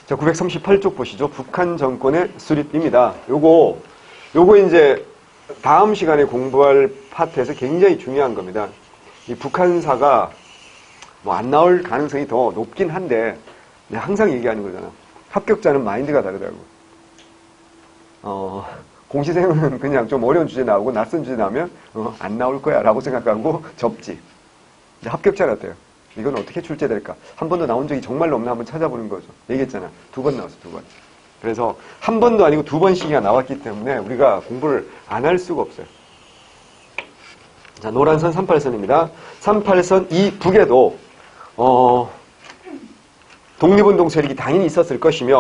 자, 938쪽 보시죠. 북한 정권의 수립입니다. 요거 이제 다음 시간에 공부할 파트에서 굉장히 중요한 겁니다. 이 북한사가 뭐 안 나올 가능성이 더 높긴 한데, 내가 항상 얘기하는 거잖아. 합격자는 마인드가 다르다고. 공시생은 그냥 좀 어려운 주제 나오고 낯선 주제 나오면 안 나올 거야 라고 생각하고 접지. 근데 합격자는 어때요? 이건 어떻게 출제될까? 한 번도 나온 적이 정말로 없나 한번 찾아보는 거죠. 얘기했잖아. 2번 나왔어, 2번. 그래서 한 번도 아니고 2번씩이나 나왔기 때문에 우리가 공부를 안 할 수가 없어요. 자, 노란선 38선입니다. 38선 이 북에도 독립운동 세력이 당연히 있었을 것이며,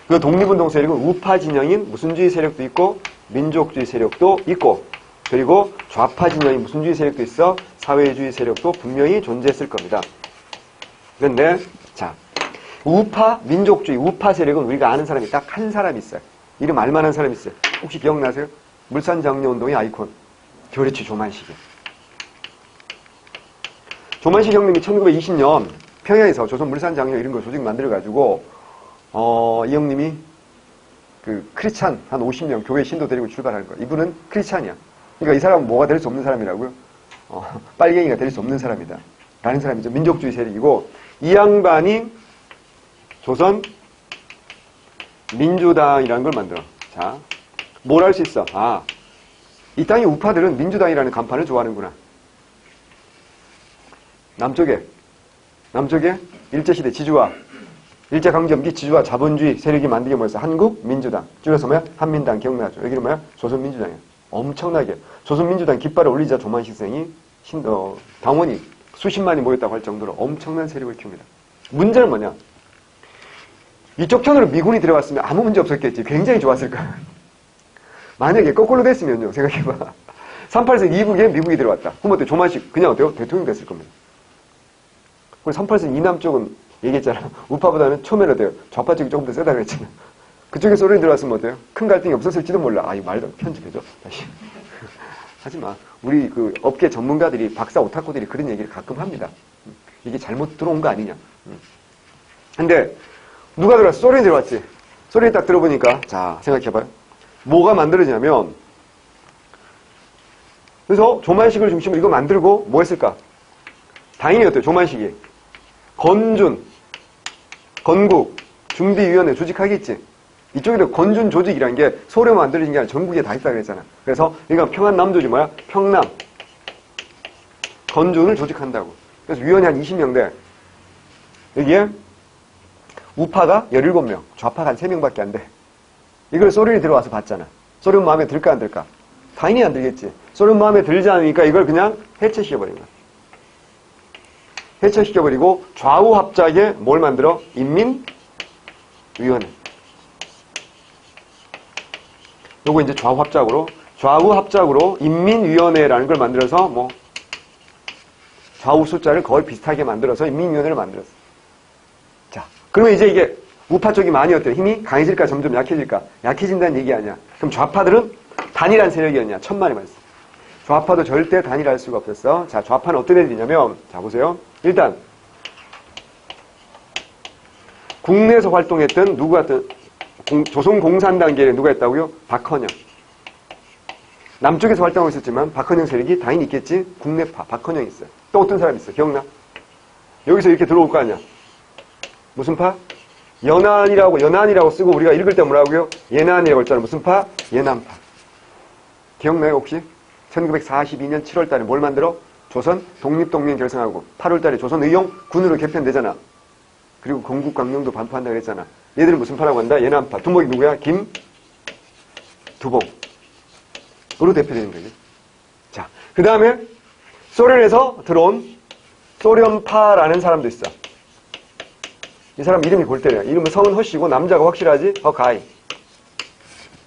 그 독립운동 세력은 우파 진영인 무슨주의 세력도 있고 민족주의 세력도 있고, 그리고 좌파 진영인 무슨주의 세력도 있어 사회주의 세력도 분명히 존재했을 겁니다. 그런데 자, 우파 민족주의 우파 세력은 우리가 아는 사람이 딱 한 사람 있어요. 이름 알만한 사람이 있어요. 혹시 기억나세요? 물산장려운동의 아이콘 교리치 조만식이. 조만식 형님이 1920년 평양에서 조선 물산장려 이런 거 조직 만들어가지고 이 형님이 그 크리스찬 한 50명 교회 신도 데리고 출발하는 거야. 이분은 크리스찬이야. 그러니까 이 사람은 뭐가 될 수 없는 사람이라고요? 빨갱이가 될 수 없는 사람이다 라는 사람이죠. 민족주의 세력이고, 이 양반이 조선 민주당이라는 걸 만들어. 자, 뭘 할 수 있어? 이 땅의 우파들은 민주당이라는 간판을 좋아하는구나. 남쪽에 일제시대 지주화, 일제강점기 지주화 자본주의 세력이 만든 게 뭐였어? 한국민주당. 줄여서 뭐야? 한민당. 기억나죠? 여기는 뭐야? 조선민주당이야. 엄청나게. 조선민주당 깃발을 올리자 조만식생이 당원이 수십만이 모였다고 할 정도로 엄청난 세력을 키웁니다. 문제는 뭐냐? 이쪽 편으로 미군이 들어왔으면 아무 문제 없었겠지. 굉장히 좋았을 거야. 만약에 거꾸로 됐으면요. 생각해봐. 38선 이북에 미국이 들어왔다. 그럼 어때? 조만식 그냥 어때요? 대통령 됐을 겁니다. 그리고 38선 이남 쪽은 얘기했잖아. 우파보다는 처음에는 어때요? 좌파 쪽이 조금 더 세다 그랬잖아. 그쪽에 소련이 들어왔으면 어때요? 큰 갈등이 없었을지도 몰라. 이거 말도 편집해줘. 다시. 하지마. 우리 그 업계 전문가들이, 박사 오타쿠들이 그런 얘기를 가끔 합니다. 이게 잘못 들어온 거 아니냐. 근데 누가 들어왔어? 소련이 들어왔지. 소련이 딱 들어보니까, 자, 생각해봐요. 뭐가 만들어지냐면, 그래서 조만식을 중심으로 이거 만들고 뭐 했을까? 당연히 어때요? 조만식이 건국 준비위원회 조직하겠지. 이쪽에도 건준 조직이라는 게 소련 만들어진 게 아니라 전국에 다 있다 그랬잖아. 그래서 그러니까 평안남조지 뭐야? 평남 건준을 조직한다고. 그래서 위원이 한 20명 돼. 여기에 우파가 17명, 좌파가 한 3명밖에 안 돼. 이걸 소련이 들어와서 봤잖아. 소련 마음에 들까 안 들까? 당연히 안 들겠지. 소련 마음에 들지 않으니까 이걸 그냥 해체시켜버린 거야. 해체시켜버리고 좌우 합작에 뭘 만들어? 인민위원회. 요거 이제 좌우 합작으로 인민위원회라는 걸 만들어서 뭐 좌우 숫자를 거의 비슷하게 만들어서 인민위원회를 만들었어. 자, 그러면 이제 이게 우파 쪽이 많이 어때요? 힘이 강해질까 점점 약해질까? 약해진다는 얘기 아니야. 그럼 좌파들은 단일한 세력이었냐? 천만의 말씀. 좌파도 절대 단일할 수가 없었어. 자, 좌파는 어떤 애들이냐면, 자, 보세요. 일단, 국내에서 활동했던 누구 같은, 조선공산당계에 누가 있다고요? 박헌영. 남쪽에서 활동하고 있었지만, 박헌영 세력이 당연히 있겠지? 국내파, 박헌영이 있어요. 또 어떤 사람이 있어? 기억나? 여기서 이렇게 들어올 거 아니야? 무슨 파? 연안이라고 쓰고 우리가 읽을 때 뭐라고요? 예난이라고 했잖아. 무슨 파? 예난파. 기억나요, 혹시? 1942년 7월 달에 뭘 만들어? 조선 독립동맹 결성하고 8월 달에 조선의용 군으로 개편되잖아. 그리고 건국강령도 반포한다 그랬잖아. 얘들은 무슨 파라고 한다? 예난파. 두목이 누구야? 김두봉. 으로 대표되는 거지. 자, 그 다음에 소련에서 들어온 소련파라는 사람도 있어. 이 사람 이름이 골때려요. 이름은 성은 허씨고 남자가 확실하지? 허가이.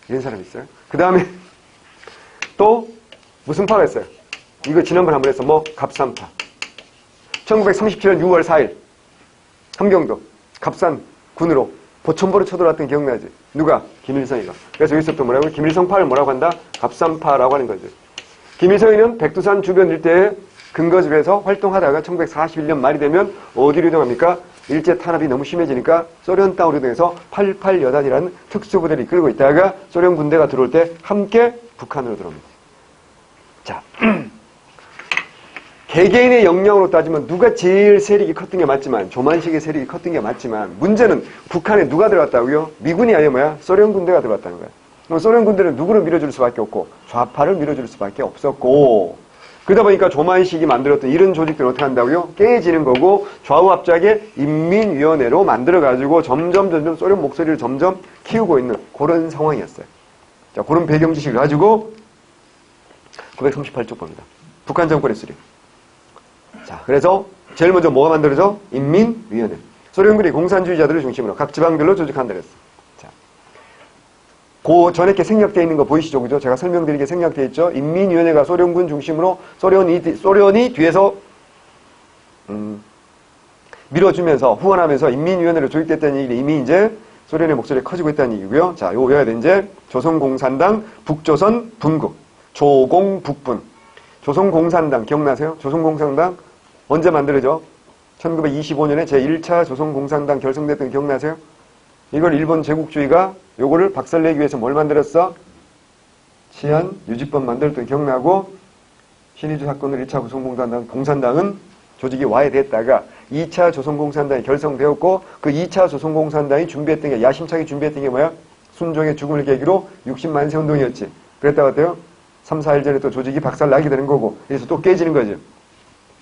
이런 사람이 있어요. 그 다음에 또 무슨 파가 있어요? 이거 지난번에 한번 했어. 뭐? 갑산파. 1937년 6월 4일 함경도 갑산 군으로 보천보로 쳐들어왔던 기억나지? 누가? 김일성이가. 그래서 여기서부터 뭐라고? 김일성파를 뭐라고 한다? 갑산파라고 하는 거죠. 김일성이는 백두산 주변 일대에 근거지에서 활동하다가 1941년 말이 되면 어디로 이동합니까? 일제 탄압이 너무 심해지니까 소련 땅으로 이동해서 88 여단이라는 특수부대를 이끌고 있다가 소련 군대가 들어올 때 함께 북한으로 들어옵니다. 자, 개개인의 역량으로 따지면 누가 제일 세력이 컸던 게 맞지만, 조만식의 세력이 컸던 게 맞지만, 문제는 북한에 누가 들어왔다고요? 미군이 아니라 뭐야? 소련 군대가 들어왔다는 거야. 그럼 소련 군대는 누구를 밀어줄 수밖에 없고, 좌파를 밀어줄 수밖에 없었고, 그러다 보니까 조만식이 만들었던 이런 조직들을 어떻게 한다고요? 깨지는 거고, 좌우합작의 인민위원회로 만들어가지고 점점 소련 목소리를 점점 키우고 있는 그런 상황이었어요. 자, 그런 배경 지식을 가지고 938쪽 봅니다. 북한 정권의 수립. 자, 그래서 제일 먼저 뭐가 만들어져? 인민위원회. 소련군이 공산주의자들을 중심으로 각 지방별로 조직한다 그랬어. 자, 그 전에 이렇게 생략되어 있는 거 보이시죠? 그죠? 제가 설명드리게 생략되어 있죠? 인민위원회가 소련군 중심으로 소련이 뒤에서 밀어주면서 후원하면서 인민위원회로 조직됐다는 얘기는 이미 이제 소련의 목소리가 커지고 있다는 얘기고요. 자, 요거 외워야 돼. 이제 조선공산당 북조선 분국 조공북분. 조선공산당 기억나세요? 조선공산당 언제 만들어져? 1925년에 제1차 조선공산당 결성됐던 거 기억나세요? 이걸 일본 제국주의가 요거를 박살내기 위해서 뭘 만들었어? 치안 유지법 만들었던 거 기억나고, 신의주 사건으로 1차 공산당은 조직이 와해됐다가 2차 조선공산당이 결성되었고, 그 2차 조선공산당이 준비했던 게, 야심차게 준비했던 게 뭐야? 순종의 죽음을 계기로 60만세 운동이었지. 그랬다가 어때요? 3, 4일 전에 또 조직이 박살나게 되는 거고, 그래서 또 깨지는 거죠.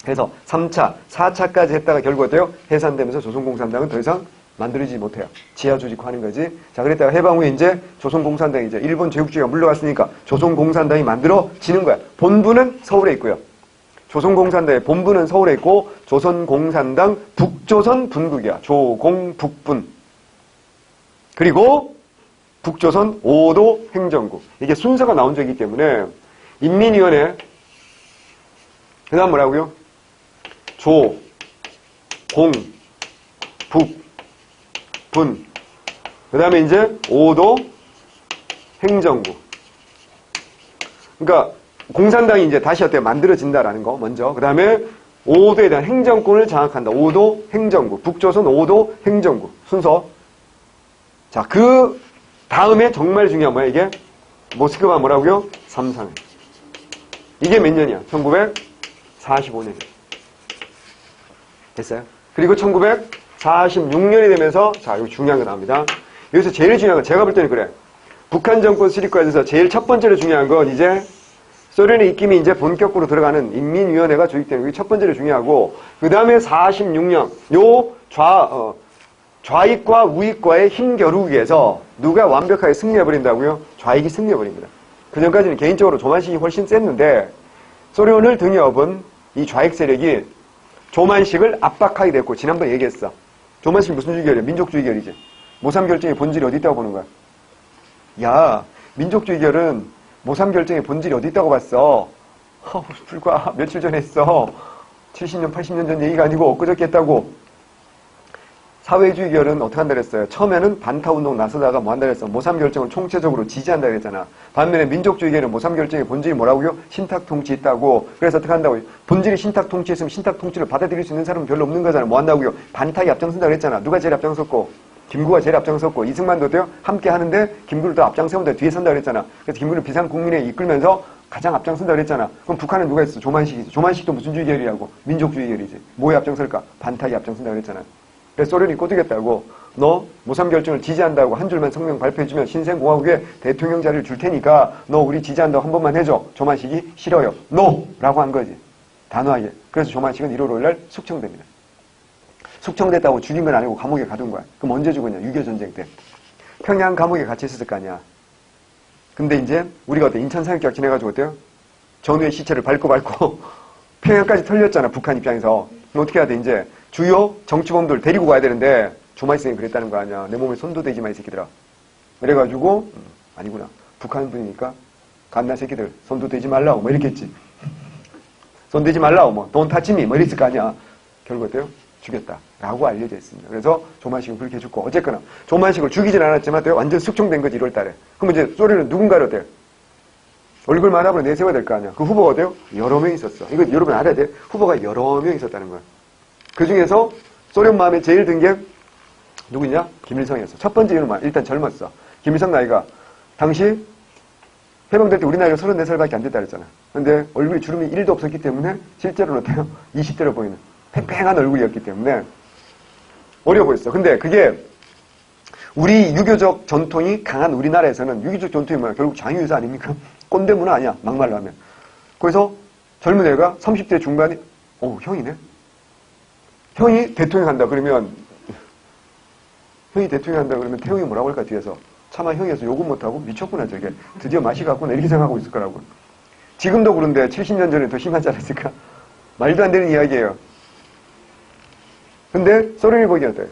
그래서 3차, 4차까지 했다가 결국 어때요? 해산되면서 조선공산당은 더 이상 만들어지지 못해요. 지하 조직화하는 거지. 자, 그랬다가 해방 후에 이제 조선공산당이 이제 일본 제국주의가 물러갔으니까 조선공산당이 만들어지는 거야. 본부는 서울에 있고요. 조선공산당의 본부는 서울에 있고, 조선공산당 북조선 분국이야. 조공북분. 그리고 북조선 5도 행정국. 이게 순서가 나온 적이기 때문에 인민위원회, 그 다음 뭐라고요? 조, 공, 북, 분. 그 다음에 이제 5도 행정국. 그러니까 공산당이 이제 다시 어때 만들어진다라는 거 먼저. 그 다음에 5도에 대한 행정권을 장악한다. 5도 행정국. 북조선 5도 행정국. 순서. 자, 그 다음에 정말 중요한 뭐야 이게? 모스크바 뭐라고요? 3.3. 이게 몇 년이야? 1945년. 됐어요? 그리고 1946년이 되면서, 자, 이거 중요한 거 나옵니다. 여기서 제일 중요한 건 제가 볼 때는 그래. 북한 정권 수립과에서 제일 첫 번째로 중요한 건 이제 소련의 입김이 이제 본격적으로 들어가는 인민위원회가 조직되는 게 첫 번째로 중요하고, 그 다음에 46년, 요 좌익과 우익과의 힘겨루기에서 누가 완벽하게 승리해버린다고요? 좌익이 승리해버립니다. 그 전까지는 개인적으로 조만식이 훨씬 셌는데, 소련을 등에 업은 이 좌익 세력이 조만식을 압박하게 됐고, 지난번에 얘기했어. 조만식이 무슨 주의결이야? 민족주의결이지. 모삼결정의 본질이 어디 있다고 보는 거야? 야, 민족주의결은 모삼결정의 본질이 어디 있다고 봤어? 불과 며칠 전에 했어. 70년, 80년 전 얘기가 아니고 엊그저께 했다고. 사회주의결은 어떻게 한다 그랬어요? 처음에는 반타운동 나서다가 뭐 한다 그랬어? 모삼결정을 총체적으로 지지한다 그랬잖아. 반면에 민족주의결은 모삼결정의 본질이 뭐라고요? 신탁통치 있다고. 그래서 어떻게 한다고요? 본질이 신탁통치였으면 신탁통치를 받아들일 수 있는 사람은 별로 없는 거잖아. 뭐 한다고요? 반타에 앞장선다 그랬잖아. 누가 제일 앞장섰고? 김구가 제일 앞장섰고, 이승만도 어때요? 함께 하는데 김구를 더 앞장세운다 뒤에 선다 그랬잖아. 그래서 김구는 비상국민회 이끌면서 가장 앞장선다 그랬잖아. 그럼 북한은 누가 있어? 조만식이지. 조만식도 무슨 주의결이라고? 민족주의결이지. 뭐에 앞장설까? 반타에 앞장선다 그랬잖아. 그래서 소련이 꼬드겠다고, 너 모삼결정을 지지한다고 한 줄만 성명 발표해주면 신생공화국에 대통령 자리를 줄 테니까 너 우리 지지한다고 한 번만 해줘. 조만식이 싫어요. NO! 라고 한 거지. 단호하게. 그래서 조만식은 1월 5일 날 숙청됩니다. 숙청됐다고 죽인 건 아니고 감옥에 가둔 거야. 그럼 언제 죽었냐? 6.25 전쟁 때. 평양 감옥에 같이 있었을 거 아니야. 근데 이제 우리가 어때? 인천 사육각 지내가지고 어때요? 전우의 시체를 밟고 평양까지 털렸잖아. 북한 입장에서. 그럼 어떻게 해야 돼? 이제 주요 정치범들 데리고 가야 되는데 조만식이 그랬다는 거 아니야. 내 몸에 손도 대지 마 이 새끼들아. 그래가지고 아니구나. 북한 분이니까 갓나 새끼들 손도 대지 말라고 뭐 이렇게 했지. 손 대지 말라고 뭐 돈 타치미 뭐 이랬을 거 아니야. 결국 어때요? 죽였다라고 알려져 있습니다. 그래서 조만식을 그렇게 죽고, 어쨌거나 조만식을 죽이진 않았지만 완전 숙청된 거지 1월달에. 그럼 이제 소련은 누군가를 어때요? 얼굴만 하나로 내세워야 될 거 아니야. 그 후보가 어때요? 여러 명 있었어. 이거 여러분 알아야 돼. 후보가 여러 명 있었다는 거야. 그 중에서 소련 마음에 제일 든 게 누구냐? 김일성이었어. 첫 번째 이유는 일단 젊었어. 김일성 나이가 당시 해방될 때 우리 나이가 34살밖에 안 됐다 그랬잖아. 근데 얼굴에 주름이 1도 없었기 때문에 실제로는 어때요? 20대로 보이는 팽팽한 얼굴이었기 때문에 어려 보였어. 근데 그게 우리 유교적 전통이 강한 우리나라에서는 유교적 전통이 뭐야? 결국 장유유사 아닙니까? 꼰대 문화 아니야? 막말로 하면. 그래서 젊은 애가 30대 중반에 형이네? 형이 대통령 한다 그러면 태웅이 뭐라고 할까 뒤에서 차마 형이어서 욕은 못하고 미쳤구나 저게 드디어 맛이 갔구나 이렇게 생각하고 있을 거라고. 지금도 그런데 70년 전에 더 심하지 않았을까? 말도 안 되는 이야기예요. 근데 소련이 보기엔 어때요?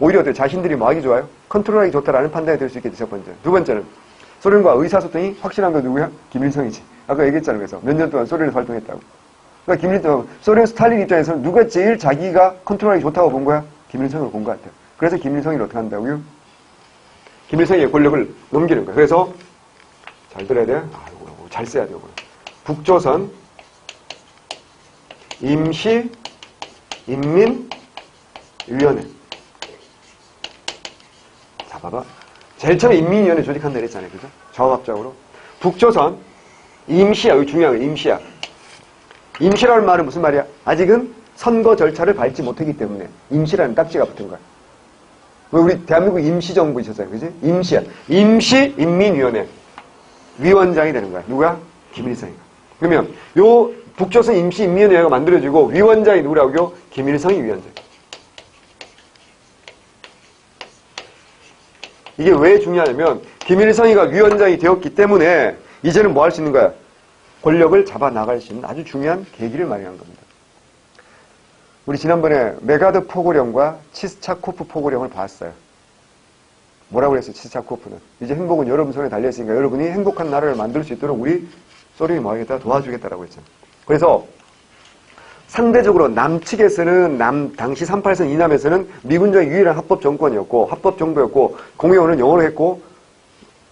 오히려 어때요? 자신들이 뭐 하기 좋아요? 컨트롤하기 좋다라는 판단이 될 수 있겠지. 첫 번째. 두 번째는 소련과 의사소통이 확실한 건 누구야? 김일성이지. 아까 얘기했잖아요. 그래서 몇 년 동안 소련에서 활동했다고. 그러니까 소련 스탈린 입장에서는 누가 제일 자기가 컨트롤하기 좋다고 본 거야? 김일성을 본 것 같아요. 그래서 김일성이 어떻게 한다고요? 김일성의 권력을 넘기는 거예요. 그래서 잘 들어야 돼. 아이고, 잘 써야 돼요. 북조선 임시 인민위원회. 자, 봐봐. 제일 처음에 인민위원회 조직한다 그랬잖아요. 그죠? 정합적으로. 북조선 임시야. 여기 중요한 거 임시야. 임시라는 말은 무슨 말이야? 아직은 선거 절차를 밟지 못하기 때문에 임시라는 딱지가 붙은 거야. 왜 우리 대한민국 임시정부 있었어요. 그지? 임시야. 임시인민위원회 위원장이 되는 거야. 누가? 김일성이가. 그러면 요 북조선 임시인민위원회가 만들어지고 위원장이 누구라고요? 김일성이 위원장. 이게 왜 중요하냐면 김일성이가 위원장이 되었기 때문에 이제는 뭐 할 수 있는 거야? 권력을 잡아 나갈 수 있는 아주 중요한 계기를 마련한 겁니다. 우리 지난번에 메가드 포고령과 치스차코프 포고령을 봤어요. 뭐라고 그랬어요? 치스차코프는 이제 행복은 여러분 손에 달려있으니까 여러분이 행복한 나라를 만들 수 있도록 우리 소련이 뭐 하겠다? 도와주겠다라고 했잖아요. 그래서 상대적으로 남측에서는 당시 38선 이남에서는 미군정의 유일한 합법 정권이었고 합법 정부였고 공회원은 영어로 했고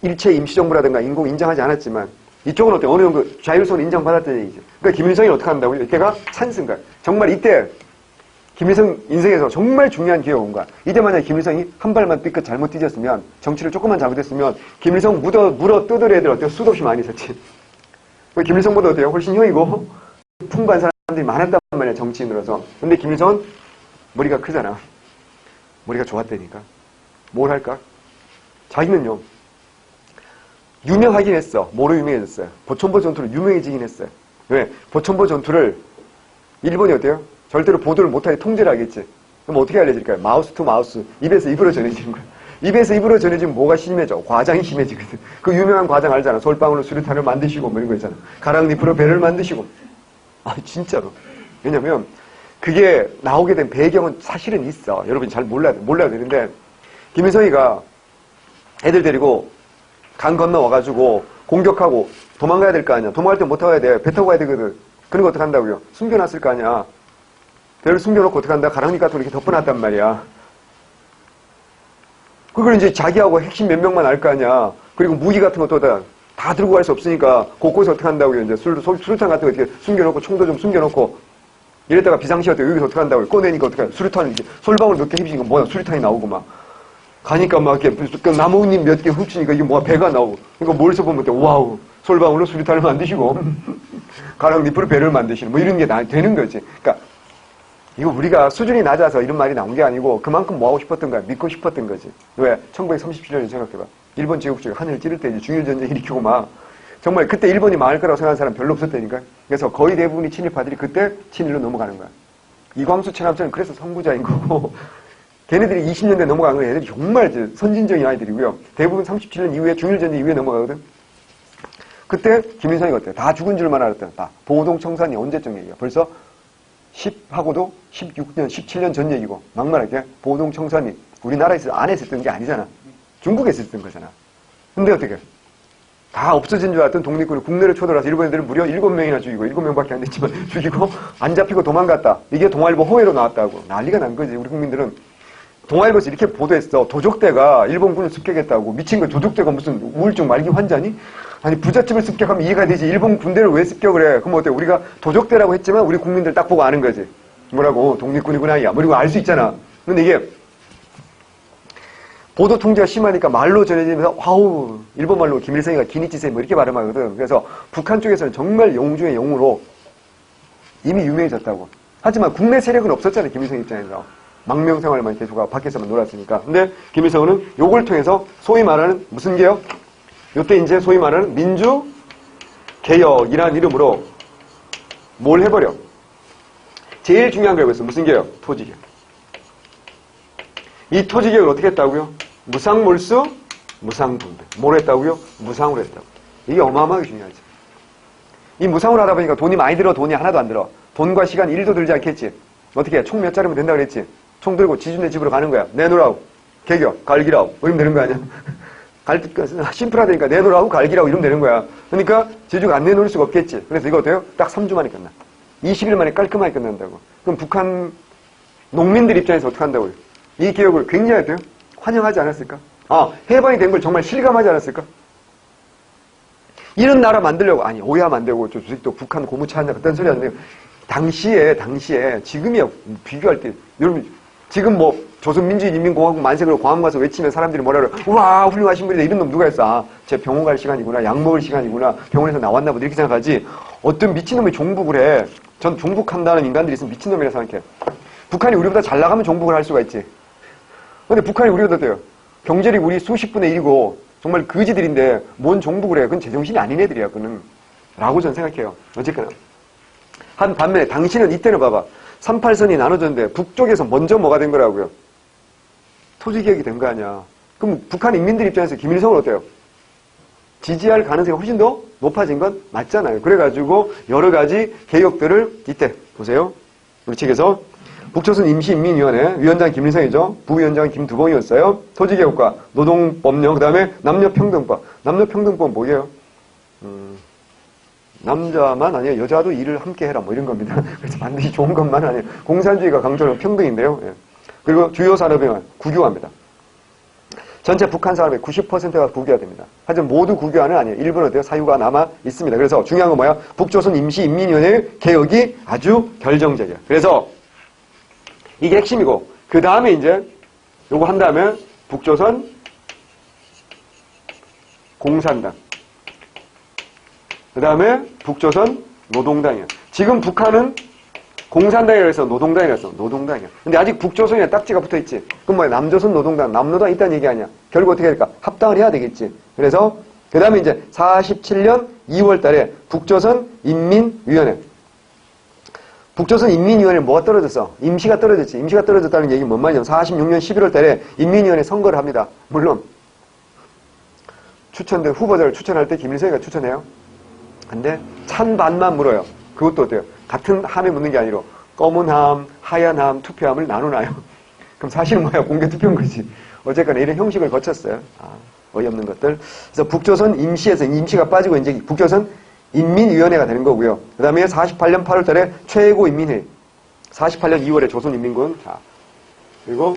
일체 임시정부라든가 인공 인정하지 않았지만 이쪽은 어때? 어느 정도 자율성을 인정받았다는 얘기죠. 그러니까 김일성이 어떻게 한다고요? 이때가 찬스인가? 정말 이때 김일성 인생에서 정말 중요한 기회가 온 거야. 이때 만약에 김일성이 한 발만 삐끗 잘못 뒤졌으면 정치를 조금만 잘못했으면 김일성 물어 뜯을 애들 어때요? 수도 없이 많이 있었지. 김일성보다 어때요? 훨씬 형이고 풍부한 사람들이 많았단 말이야 정치인으로서. 근데 김일성은 머리가 크잖아. 머리가 좋았다니까. 뭘 할까? 자기는요. 유명하긴 했어. 뭐로 유명해졌어요? 보천보 전투로 유명해지긴 했어요. 왜? 보천보 전투를 일본이 어때요? 절대로 보도를 못하게 통제를 하겠지. 그럼 어떻게 알려질까요? 마우스 투 마우스. 입에서 입으로 전해지는 거야. 입에서 입으로 전해지면 뭐가 심해져? 과장이 심해지거든. 그 유명한 과장 알잖아. 솔방울로 수류탄을 만드시고 뭐 이런 거 있잖아. 가랑잎으로 배를 만드시고. 아 진짜로. 왜냐면 그게 나오게 된 배경은 사실은 있어. 여러분이 잘 몰라야 되는데 김일성이가 애들 데리고 강 건너와가지고 공격하고 도망가야 될 거 아니야. 도망갈 때 못 타고 가야 돼. 배 타고 가야 되거든. 그런 거 어떻게 한다고요? 숨겨놨을 거 아니야. 배를 숨겨놓고 어떻게 한다? 가랑잎 같은 거 이렇게 덮어놨단 말이야. 그걸 이제 자기하고 핵심 몇 명만 알 거 아니야. 그리고 무기 같은 것도 다 들고 갈 수 없으니까 곳곳에 어떻게 한다고요? 이제 수류탄 같은 거 이렇게 숨겨놓고 총도 좀 숨겨놓고 이랬다가 비상시할 때 여기서 어떻게 한다고요? 꺼내니까 어떻게 수류탄을 이제 솔방울 몇 개 휩시니까 뭐야? 수류탄이 나오고 막. 가니까 막 이렇게 나뭇잎 몇 개 훔치니까 이게 뭐가 배가 나오고. 그러니까 뭘서 보면 와우. 솔방울로 수류탄을 만드시고 가랑잎으로 배를 만드시는 뭐 이런 게 되는 거지. 그러니까 이거 우리가 수준이 낮아서 이런 말이 나온 게 아니고 그만큼 뭐 하고 싶었던 거야. 믿고 싶었던 거지. 왜? 1937년에 생각해봐. 일본 제국주의가 하늘을 찌를 때 이제 중일전쟁 일으키고 막 정말 그때 일본이 망할 거라고 생각하는 사람 별로 없었다니까. 그래서 거의 대부분이 친일파들이 그때 친일로 넘어가는 거야. 이광수 천암선은 그래서 선구자인 거고 걔네들이 20년대 넘어간 건 애들이 정말 선진적인 아이들이고요. 대부분 37년 이후에 중일전쟁 이후에 넘어가거든. 그때 김일성이 어때요? 다 죽은 줄만 알았다. 다. 보동청산이 언제적 얘기야? 벌써 10하고도 16년, 17년 전 얘기고 막말하게 보동청산이 우리나라에서 안에 있었던 게 아니잖아. 중국에서 있었던 거잖아. 근데 어떻게? 다 없어진 줄 알았던 독립군이 국내를 쳐들어와서 일본 애들을 무려 7명이나 죽이고 7명밖에 안 됐지만 죽이고 안 잡히고 도망갔다. 이게 동아일보 호해로 나왔다고. 난리가 난 거지. 우리 국민들은 동아일보에서 이렇게 보도했어. 도적대가 일본군을 습격했다고. 미친 거 도적대가 무슨 우울증 말기 환자니? 아니 부잣집을 습격하면 이해가 되지. 일본 군대를 왜 습격을 해? 그럼 어때? 우리가 도적대라고 했지만 우리 국민들 딱 보고 아는 거지. 뭐라고? 독립군이구나. 야. 그리고 알 수 있잖아. 근데 이게 보도 통제가 심하니까 말로 전해지면서 와우 일본 말로 김일성이가 기니치세 뭐 이렇게 발음하거든. 그래서 북한 쪽에서는 정말 영웅 중의 영웅으로 이미 유명해졌다고. 하지만 국내 세력은 없었잖아요. 김일성 입장에서. 망명생활만 계속 밖에서만 놀았으니까. 근데 김일성은 요걸 통해서 소위 말하는 무슨 개혁? 요때 이제 소위 말하는 민주개혁이라는 이름으로 뭘 해버려? 제일 중요한 걸 해봤어. 무슨 개혁? 토지개혁. 이 토지개혁을 어떻게 했다고요? 무상몰수, 무상분배. 뭘 했다고요? 무상으로 했다고. 이게 어마어마하게 중요하지. 이 무상으로 하다 보니까 돈이 많이 들어, 돈이 하나도 안 들어. 돈과 시간 1도 들지 않겠지. 어떻게 해? 총 몇 자르면 된다 그랬지. 총 들고 지주네 집으로 가는 거야. 내놓으라고. 개격, 갈기라고. 이러면 되는 거 아니야? 심플하다니까 내놓으라고 갈기라고 이러면 되는 거야. 그러니까 지주가 안 내놓을 수가 없겠지. 그래서 이거 어때요? 딱 3주 만에 끝나. 20일 만에 깔끔하게 끝난다고. 그럼 북한 농민들 입장에서 어떻게 한다고요? 이 개혁을 굉장히 어때요? 환영하지 않았을까? 해방이 된 걸 정말 실감하지 않았을까? 이런 나라 만들려고, 아니, 오해하면 안 되고, 또 북한 고무차 한다, 그딴 소리 하는데, 당시에, 지금이야, 비교할 때, 여러분, 지금 뭐, 조선민주인민공화국 만세로 광화문 가서 외치면 사람들이 뭐라 그래, 우와, 훌륭하신 분이다, 이런 놈 누가 했어? 제 병원 갈 시간이구나, 약 먹을 시간이구나, 병원에서 나왔나 보다, 이렇게 생각하지. 어떤 미친놈이 종북을 해. 전 종북한다는 인간들이 있으면 미친놈이라 생각해. 북한이 우리보다 잘 나가면 종북을 할 수가 있지. 근데 북한이 우리보다 돼요. 경제력이 우리 수십 분의 1이고, 정말 거지들인데 뭔 종북을 해. 그건 제정신이 아닌 애들이야. 그는 라고 저는 생각해요. 어쨌거나 한 반면에 당신은 이때는 봐봐. 38선이 나눠졌는데 북쪽에서 먼저 뭐가 된 거라고요? 토지개혁이 된 거 아니야. 그럼 북한 인민들 입장에서 김일성은 어때요? 지지할 가능성이 훨씬 더 높아진 건 맞잖아요. 그래가지고 여러 가지 개혁들을 이때 보세요. 우리 책에서 북조선 임시인민위원회 위원장 김일성이죠. 부위원장은 김두봉이었어요. 토지개혁과 노동법령, 그 다음에 남녀평등법. 남녀평등법 뭐예요? 남자만 아니에요. 여자도 일을 함께 해라. 뭐 이런 겁니다. 그래서 반드시 좋은 것만 아니에요. 공산주의가 강조하는 평등인데요. 예. 그리고 주요 산업은 국유화입니다. 전체 북한 산업의 90%가 국유화됩니다. 하지만 모두 국유화는 아니에요. 일부는 어때요? 사유가 남아 있습니다. 그래서 중요한 건 뭐야? 북조선 임시인민위원회 개혁이 아주 결정적이에요. 그래서 이게 핵심이고, 그 다음에 이제, 요거 한 다음에, 북조선 공산당. 그 다음에, 북조선 노동당이야. 지금 북한은 공산당이라 해서 노동당이라 해서 노동당이야. 근데 아직 북조선에 딱지가 붙어 있지. 그럼 뭐야? 남조선 노동당, 남노당 있다는 얘기 아니야. 결국 어떻게 될까? 합당을 해야 되겠지. 그래서, 그 다음에 이제, 47년 2월 달에 북조선 인민위원회. 북조선 인민위원회 뭐가 떨어졌어? 임시가 떨어졌지. 임시가 떨어졌다는 얘기는 뭔 말이냐면 46년 11월 달에 인민위원회 선거를 합니다. 물론 추천된 후보자를 추천할 때 김일성이가 추천해요. 근데 찬반만 물어요. 그것도 어때요? 같은 함에 묻는 게 아니라 검은 함, 하얀 함, 투표함을 나눠놔요. 그럼 사실은 뭐야? 공개 투표인 거지. 어쨌거나 이런 형식을 거쳤어요. 어이없는 것들. 그래서 북조선 임시에서 임시가 빠지고 이제 북조선 인민위원회가 되는 거고요. 그 다음에 48년 8월 달에 최고인민회의. 48년 2월에 조선인민군. 자, 그리고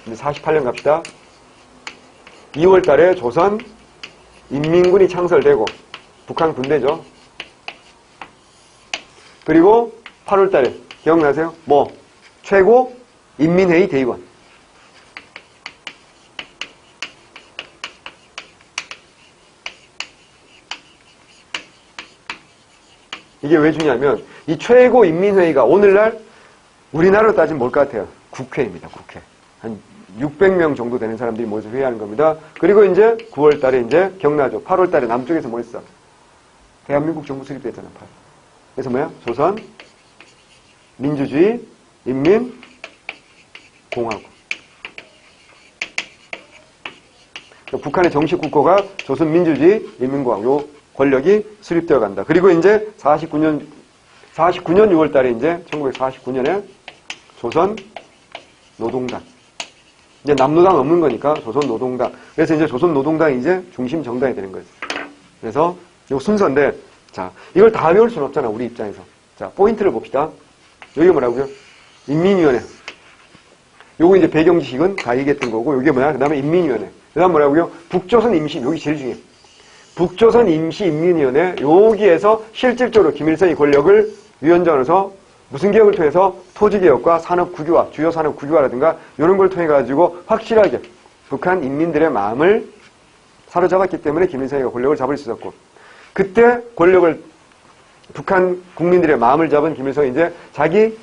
이제 48년 갑시다. 2월 달에 조선인민군이 창설되고, 북한 군대죠. 그리고 8월 달에, 기억나세요? 뭐, 최고인민회의 대의원. 이게 왜 중요하면 이 최고인민회의가 오늘날 우리나라로 따지면 뭘 것 같아요? 국회입니다. 국회. 한 600명 정도 되는 사람들이 모여서 회의하는 겁니다. 그리고 이제 9월 달에 이제 기억나죠? 8월 달에 남쪽에서 뭐 했어? 대한민국 정부 수립됐잖아. 그래서 뭐야? 조선 민주주의 인민공화국. 북한의 정식 국호가 조선 민주주의 인민공화국. 요 권력이 수립되어 간다. 그리고 이제 49년 6월 달에 이제 1949년에 조선 노동당. 이제 남노당 없는 거니까 조선 노동당. 그래서 이제 조선 노동당이 이제 중심 정당이 되는 거지. 그래서 요 순서인데, 자, 이걸 다 배울 수는 없잖아, 우리 입장에서. 자, 포인트를 봅시다. 여기 뭐라고요? 인민위원회. 요거 이제 배경 지식은 다 얘기했던 거고, 요게 뭐야? 그 다음에 인민위원회. 그 다음 뭐라고요? 북조선 임시, 여기 제일 중요해. 북조선 임시인민위원회, 여기에서 실질적으로 김일성이 권력을 위원장으로서 무슨 개혁을 통해서? 토지개혁과 산업국유화, 주요 산업국유화라든가 이런 걸 통해 가지고 확실하게 북한 인민들의 마음을 사로잡았기 때문에 김일성이가 권력을 잡을 수 있었고, 그때 권력을 북한 국민들의 마음을 잡은 김일성이 이제 자기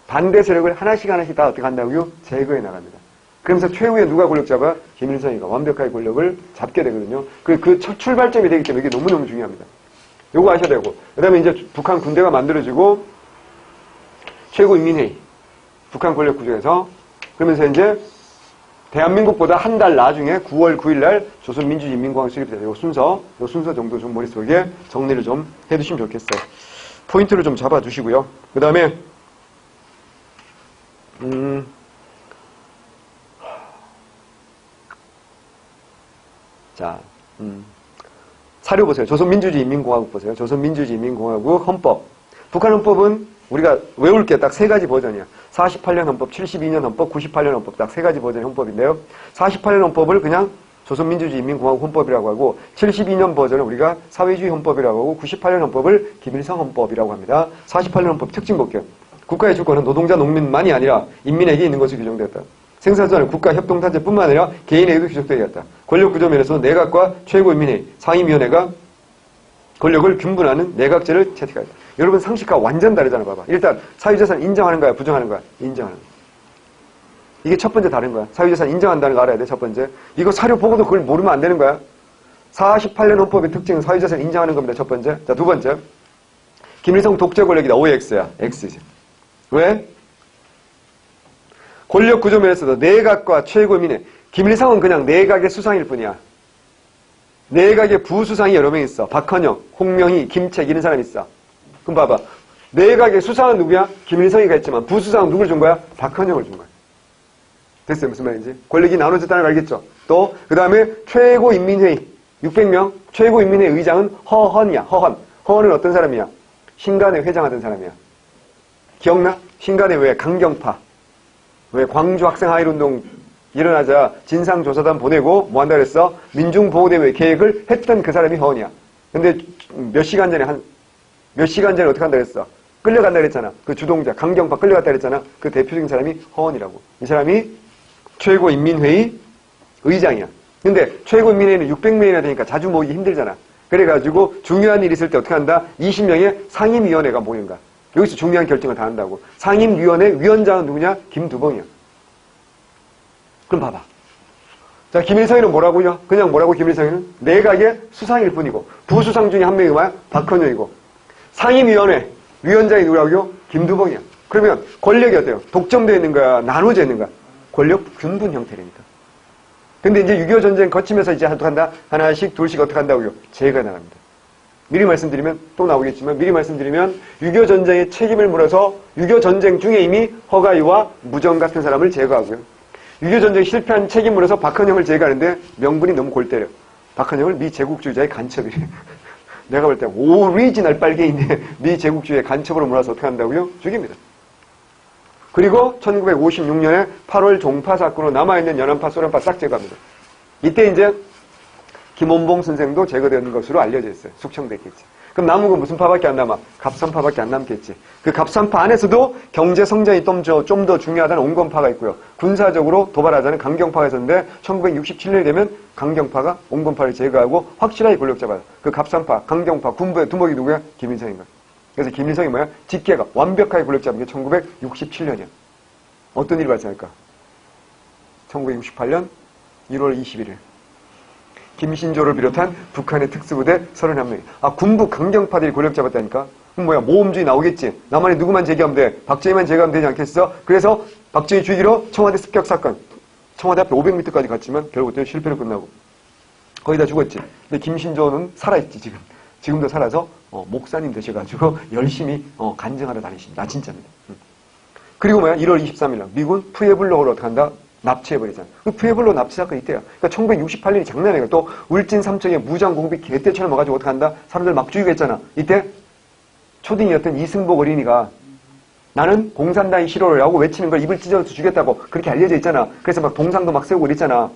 반대 세력을 하나씩 다 어떻게 한다고요? 제거해 나갑니다. 그러면서 최후에 누가 권력 잡아? 김일성이가 완벽하게 권력을 잡게 되거든요. 그 첫 출발점이 되기 때문에 이게 너무너무 중요합니다. 요거 아셔야 되고, 그 다음에 이제 북한 군대가 만들어지고, 최고인민회의, 북한 권력 구조에서, 그러면서 이제 대한민국보다 한 달 나중에 9월 9일 날 조선민주주의인민공화국 수립돼요. 요 순서 정도 좀 머릿속에 정리를 좀 해두시면 좋겠어요. 포인트를 좀 잡아두시고요. 그 다음에, 자, 사료 보세요. 조선민주주의인민공화국 보세요. 조선민주주의인민공화국 헌법. 북한 헌법은 우리가 외울 게 딱 세 가지 버전이야. 48년 헌법, 72년 헌법, 98년 헌법 딱 세 가지 버전의 헌법인데요. 48년 헌법을 그냥 조선민주주의인민공화국 헌법이라고 하고, 72년 버전을 우리가 사회주의 헌법이라고 하고, 98년 헌법을 김일성 헌법이라고 합니다. 48년 헌법 특징 볼게요. 국가의 주권은 노동자, 농민만이 아니라 인민에게 있는 것으로 규정되었다. 생산자는 국가 협동단체뿐만 아니라 개인에게도 규정되었다. 권력 구조 면에서 내각과 최고인민회의, 상임위원회가 권력을 균분하는 내각제를 채택하였다. 여러분 상식과 완전 다르잖아. 봐봐. 일단 사유재산 인정하는 거야, 부정하는 거야? 인정하는 거야. 이게 첫 번째 다른 거야. 사유재산 인정한다는 거 알아야 돼. 첫 번째. 이거 사료 보고도 그걸 모르면 안 되는 거야. 48년 헌법의 특징은 사유재산 인정하는 겁니다. 첫 번째. 자, 두 번째. 김일성 독재 권력이다. OX야. X지. 왜? 권력 구조 면에서도 내각과 최고인민회. 김일성은 그냥 내각의 수상일 뿐이야. 내각의 부수상이 여러 명 있어. 박헌영, 홍명희, 김책 이런 사람이 있어. 그럼 봐봐. 내각의 수상은 누구야? 김일성이가 있지만 부수상은 누굴 준 거야? 박헌영을 준 거야. 됐어요? 무슨 말인지? 권력이 나눠졌다는 걸 알겠죠? 또 그 다음에 최고인민회의 600명 최고인민회의 의장은 허헌이야. 허헌은 어떤 사람이야? 신간회 회장하던 사람이야. 기억나? 신간회 왜? 강경파. 왜? 광주 학생 하일운동 일어나자 진상조사단 보내고 뭐 한다 그랬어? 민중보호대회 계획을 했던 그 사람이 허헌이야. 근데 몇 시간 전에 어떻게 한다 그랬어? 끌려간다 그랬잖아. 그 주동자 강경파 끌려갔다 그랬잖아. 그 대표적인 사람이 허헌이라고. 이 사람이 최고인민회의 의장이야. 근데 최고인민회의는 600명이나 되니까 자주 모이기 힘들잖아. 그래가지고 중요한 일 있을 때 어떻게 한다? 20명의 상임위원회가 모이는 거야. 여기서 중요한 결정을 다 한다고. 상임위원회 위원장은 누구냐? 김두봉이야. 그럼 봐봐. 자, 김일성이는 뭐라고요? 그냥 뭐라고 김일성이는? 내각의 수상일 뿐이고, 부수상 중에 한 명이 뭐야? 박헌영이고, 상임위원회 위원장이 누구라고요? 김두봉이야. 그러면 권력이 어때요? 독점되어 있는 거야? 나눠져 있는 거야? 권력 균분 형태라니까. 근데 이제 6.25 전쟁 거치면서 이제 어떻게 한다? 하나씩 둘씩 어떻게 한다고요? 제가 나갑니다. 미리 말씀드리면 또 나오겠지만, 미리 말씀드리면 6.25 전쟁의 책임을 물어서 6.25 전쟁 중에 이미 허가이와 무정 같은 사람을 제거하고요. 6.25 전쟁 실패한 책임으로서 박헌영을 제거하는데 명분이 너무 골 때려. 박헌영을 미제국주의자의 간첩이래. 내가 볼 때 오리지널 빨갱이인데 미제국주의의 간첩으로 몰아서 어떻게 한다고요? 죽입니다. 그리고 1956년에 8월 종파 사건으로 남아있는 연안파, 소련파 싹 제거합니다. 이때 이제 김원봉 선생도 제거된 것으로 알려져 있어요. 숙청됐겠지. 그럼 남은 건 무슨 파밖에 안 남아? 갑산파밖에 안 남겠지. 그 갑산파 안에서도 경제 성장이 좀 더 중요하다는 온건파가 있고요. 군사적으로 도발하자는 강경파가 있었는데 1967년이 되면 강경파가 온건파를 제거하고 확실하게 권력 잡아요. 그 갑산파, 강경파, 군부의 두목이 누구야? 김일성인 거야. 그래서 김일성이 뭐야? 직계가 완벽하게 권력 잡은 게 1967년이야. 어떤 일이 발생할까? 1968년 1월 21일. 김신조를 비롯한 북한의 특수부대 31명이. 군부 강경파들이 권력 잡았다니까? 그럼 뭐야? 모험주의 나오겠지? 나만이 누구만 제기하면 돼? 박정희만 제기하면 되지 않겠어? 그래서 박정희 주기로 청와대 습격 사건. 청와대 앞에 500m까지 갔지만 결국 실패로 끝나고. 거의 다 죽었지. 근데 김신조는 살아있지, 지금. 지금도 살아서 목사님 되셔가지고 열심히 간증하러 다니십니다. 진짜입니다. 그리고 뭐야? 1월 23일 날 미군 푸에블로를 어떻게 한다? 납치해버리잖아. 그 푸에블로 납치 사건이 이때야. 그러니까 1968년이 장난이 아니야. 또 울진 삼청에 무장공비 개떼처럼 와가지고 어떻게 한다? 사람들 막 죽이고 했잖아. 이때 초딩이었던 이승복 어린이가 나는 공산당이 싫어요 하고 외치는 걸 입을 찢어서 죽였다고 그렇게 알려져 있잖아. 그래서 막 동상도 막 세우고 이랬잖아.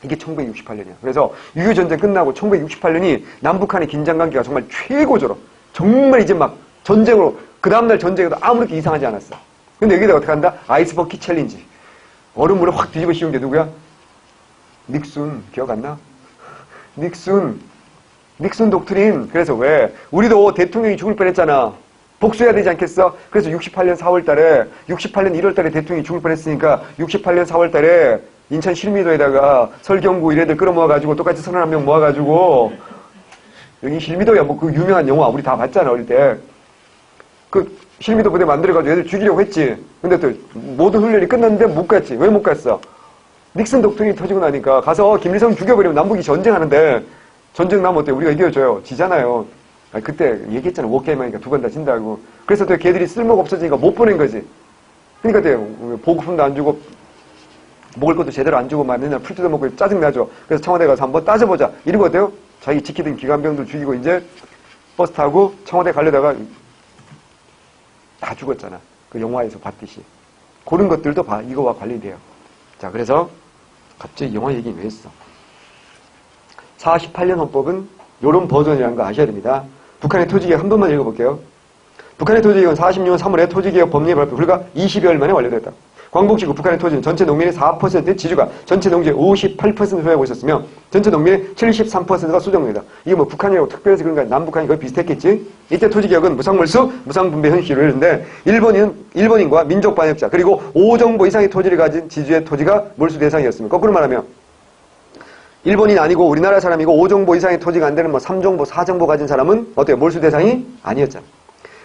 이게 1968년이야. 그래서 6.25 전쟁 끝나고 1968년이 남북한의 긴장관계가 정말 최고조로 정말 이제 막 전쟁으로 그 다음날 전쟁에도 아무렇게 이상하지 않았어. 근데 여기다 어떻게 한다? 아이스버킷 챌린지. 얼음물에 확 뒤집어 씌운 게 누구야? 닉슨. 기억 안 나? 닉슨 독트린. 그래서 왜? 우리도 대통령이 죽을 뻔했잖아. 복수해야 되지 않겠어? 그래서 68년 4월 달에, 68년 1월 달에 대통령이 죽을 뻔했으니까 68년 4월 달에 인천 실미도에다가 설경구 이래들 끌어모아가지고 똑같이 31명 모아가지고 여기 실미도야 뭐 그 유명한 영화 우리 다 봤잖아 어릴 때. 그 실미도 부대 만들어가지고 애들 죽이려고 했지. 근데 또 모든 훈련이 끝났는데 못 갔지. 왜 못 갔어? 닉슨 독트린이 터지고 나니까 가서 김일성 죽여버리면 남북이 전쟁하는데 전쟁 나면 어때? 우리가 이겨줘요. 지잖아요. 그때 얘기했잖아. 워게임 하니까 두 번 다 진다고. 그래서 또 걔들이 쓸모가 없어지니까 못 보낸 거지. 그러니까 보급품도 안 주고 먹을 것도 제대로 안 주고 막 맨날 풀 뜯어먹고 짜증나죠. 그래서 청와대 가서 한번 따져보자. 이러고 어때요? 자기 지키던 기관병들 죽이고 이제 버스 타고 청와대 가려다가 다 죽었잖아. 그 영화에서 봤듯이. 그런 것들도 이거와 관련돼요. 자, 그래서 갑자기 영화 얘기 왜 했어? 48년 헌법은 이런 버전이라는 거 아셔야 됩니다. 북한의 토지개혁 한 번만 읽어볼게요. 북한의 토지개혁은 46년 3월에 토지개혁 법률 발표 불과 20여일 만에 완료됐다. 광복시구 북한의 토지는 전체 농민의 4%의 지주가 전체 농지의 58%를 소유하고 있었으며 전체 농민의 73%가 수정농이다. 이게 뭐 북한이라고 특별해서 그런가 남북한이 거의 비슷했겠지? 이때 토지개혁은 무상몰수, 무상분배 현실을 했는데 일본인과 민족 반역자 그리고 5정보 이상의 토지를 가진 지주의 토지가 몰수 대상이었으며 거꾸로 말하면 일본인 아니고 우리나라 사람이고 5정보 이상의 토지가 안 되는 뭐 3정보, 4정보 가진 사람은 어때요? 몰수 대상이 아니었잖아.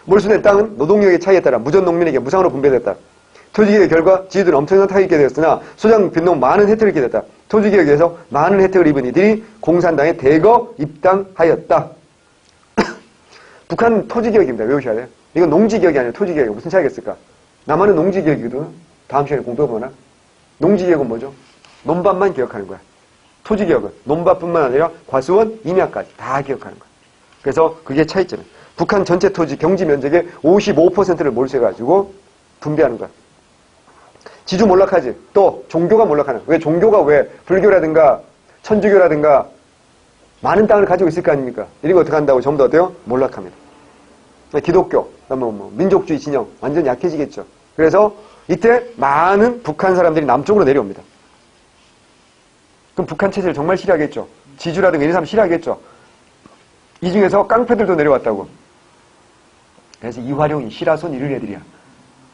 몰수된 땅은 노동력의 차이에 따라 무전 농민에게 무상으로 분배됐다. 토지개혁의 결과 지주들은 엄청난 타격이 있게 되었으나 소장 빈농 많은 혜택을 입게 됐다. 토지개혁에서 많은 혜택을 입은 이들이 공산당에 대거 입당하였다. 북한 토지개혁입니다. 외우셔야 돼요. 이건 농지개혁이 아니라 토지개혁이 무슨 차이가 있을까? 남한은 농지개혁이거든. 다음 시간에 공부해보나? 농지개혁은 뭐죠? 논밭만 개혁하는 거야. 토지개혁은 논밭뿐만 아니라 과수원, 임야까지 다 개혁하는 거야. 그래서 그게 차이점이야. 북한 전체 토지 경지 면적의 55%를 몰수해가지고 분배하는 거야. 지주 몰락하지. 또 종교가 몰락하는. 왜 종교가 왜 불교라든가 천주교라든가 많은 땅을 가지고 있을 거 아닙니까? 이런 거 어떻게 한다고 전부 다 어때요? 몰락합니다. 기독교, 뭐 민족주의 진영 완전 약해지겠죠. 그래서 이때 많은 북한 사람들이 남쪽으로 내려옵니다. 그럼 북한 체제를 정말 싫어하겠죠. 지주라든가 이런 사람 싫어하겠죠. 이 중에서 깡패들도 내려왔다고. 그래서 이화룡이, 시라손 이런 애들이야.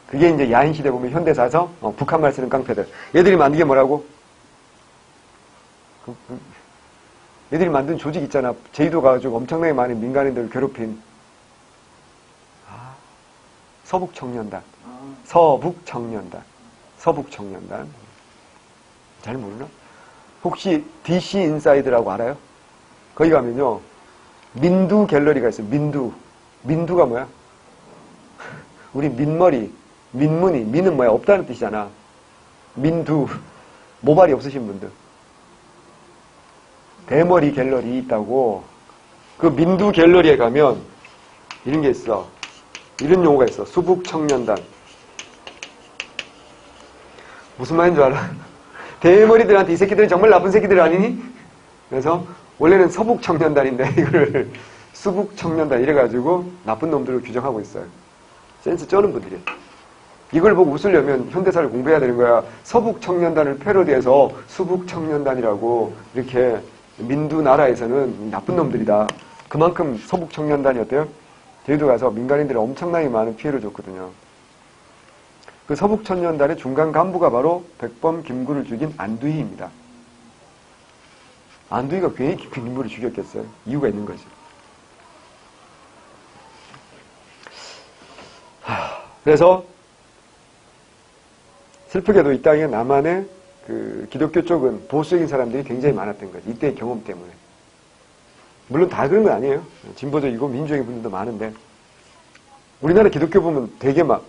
그게 이제 야인시대 보면 현대사에서 북한말 쓰는 깡패들. 얘들이 만든 게 뭐라고? 얘들이 만든 조직 있잖아. 제주도 가가지고 엄청나게 많은 민간인들을 괴롭힌 서북청년단. 서북청년단. 잘 모르나? 혹시 DC 인사이드라고 알아요? 거기 가면요. 민두 갤러리가 있어요. 민두가 뭐야? 우리 민머리, 민문이, 민은 뭐야? 없다는 뜻이잖아. 민두, 모발이 없으신 분들. 대머리 갤러리 있다고. 그 민두 갤러리에 가면 이런 게 있어. 이런 용어가 있어. 수북청년단. 무슨 말인 줄 알아? 대머리들한테 이 새끼들은 정말 나쁜 새끼들 아니니? 그래서 원래는 서북청년단인데 이걸 수북청년단 이래가지고 나쁜 놈들을 규정하고 있어요. 센스 쩌는 분들이. 이걸 보고 웃으려면 현대사를 공부해야 되는 거야. 서북청년단을 패러디해서 수북청년단이라고 이렇게 민두 나라에서는 나쁜 놈들이다. 그만큼 서북청년단이 어때요? 제주도 가서 민간인들이 엄청나게 많은 피해를 줬거든요. 그 서북청년단의 중간 간부가 바로 백범 김구를 죽인 안두희입니다. 안두희가 괜히 김구를 죽였겠어요? 이유가 있는 거지. 그래서 슬프게도 이 땅에 남한의 그 기독교 쪽은 보수적인 사람들이 굉장히 많았던 거지. 이때의 경험 때문에. 물론 다 그런 건 아니에요. 진보적이고 민주적인 분들도 많은데 우리나라 기독교 보면 되게 막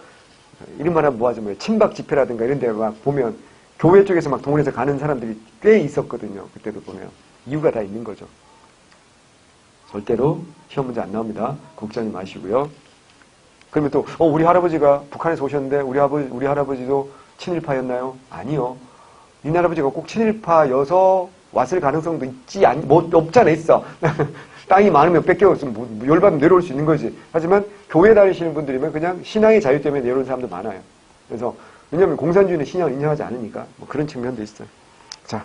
이런 말 하면 뭐하죠? 친박 집회라든가 이런 데 막 보면 교회 쪽에서 막 동원해서 가는 사람들이 꽤 있었거든요. 그때도 보면. 이유가 다 있는 거죠. 절대로 시험 문제 안 나옵니다. 걱정이 마시고요. 그러면 또 우리 할아버지가 북한에서 오셨는데 우리 할아버지도 친일파였나요? 아니요. 이 할아버지가 꼭 친일파여서 왔을 가능성도 있지 없잖아 있어. 땅이 많으면 뺏겨서 열받으면 내려올 수 있는 거지. 하지만 교회 다니시는 분들이면 그냥 신앙의 자유 때문에 내려오는 사람도 많아요. 그래서 왜냐하면 공산주의는 신앙을 인정하지 않으니까 뭐 그런 측면도 있어요. 자,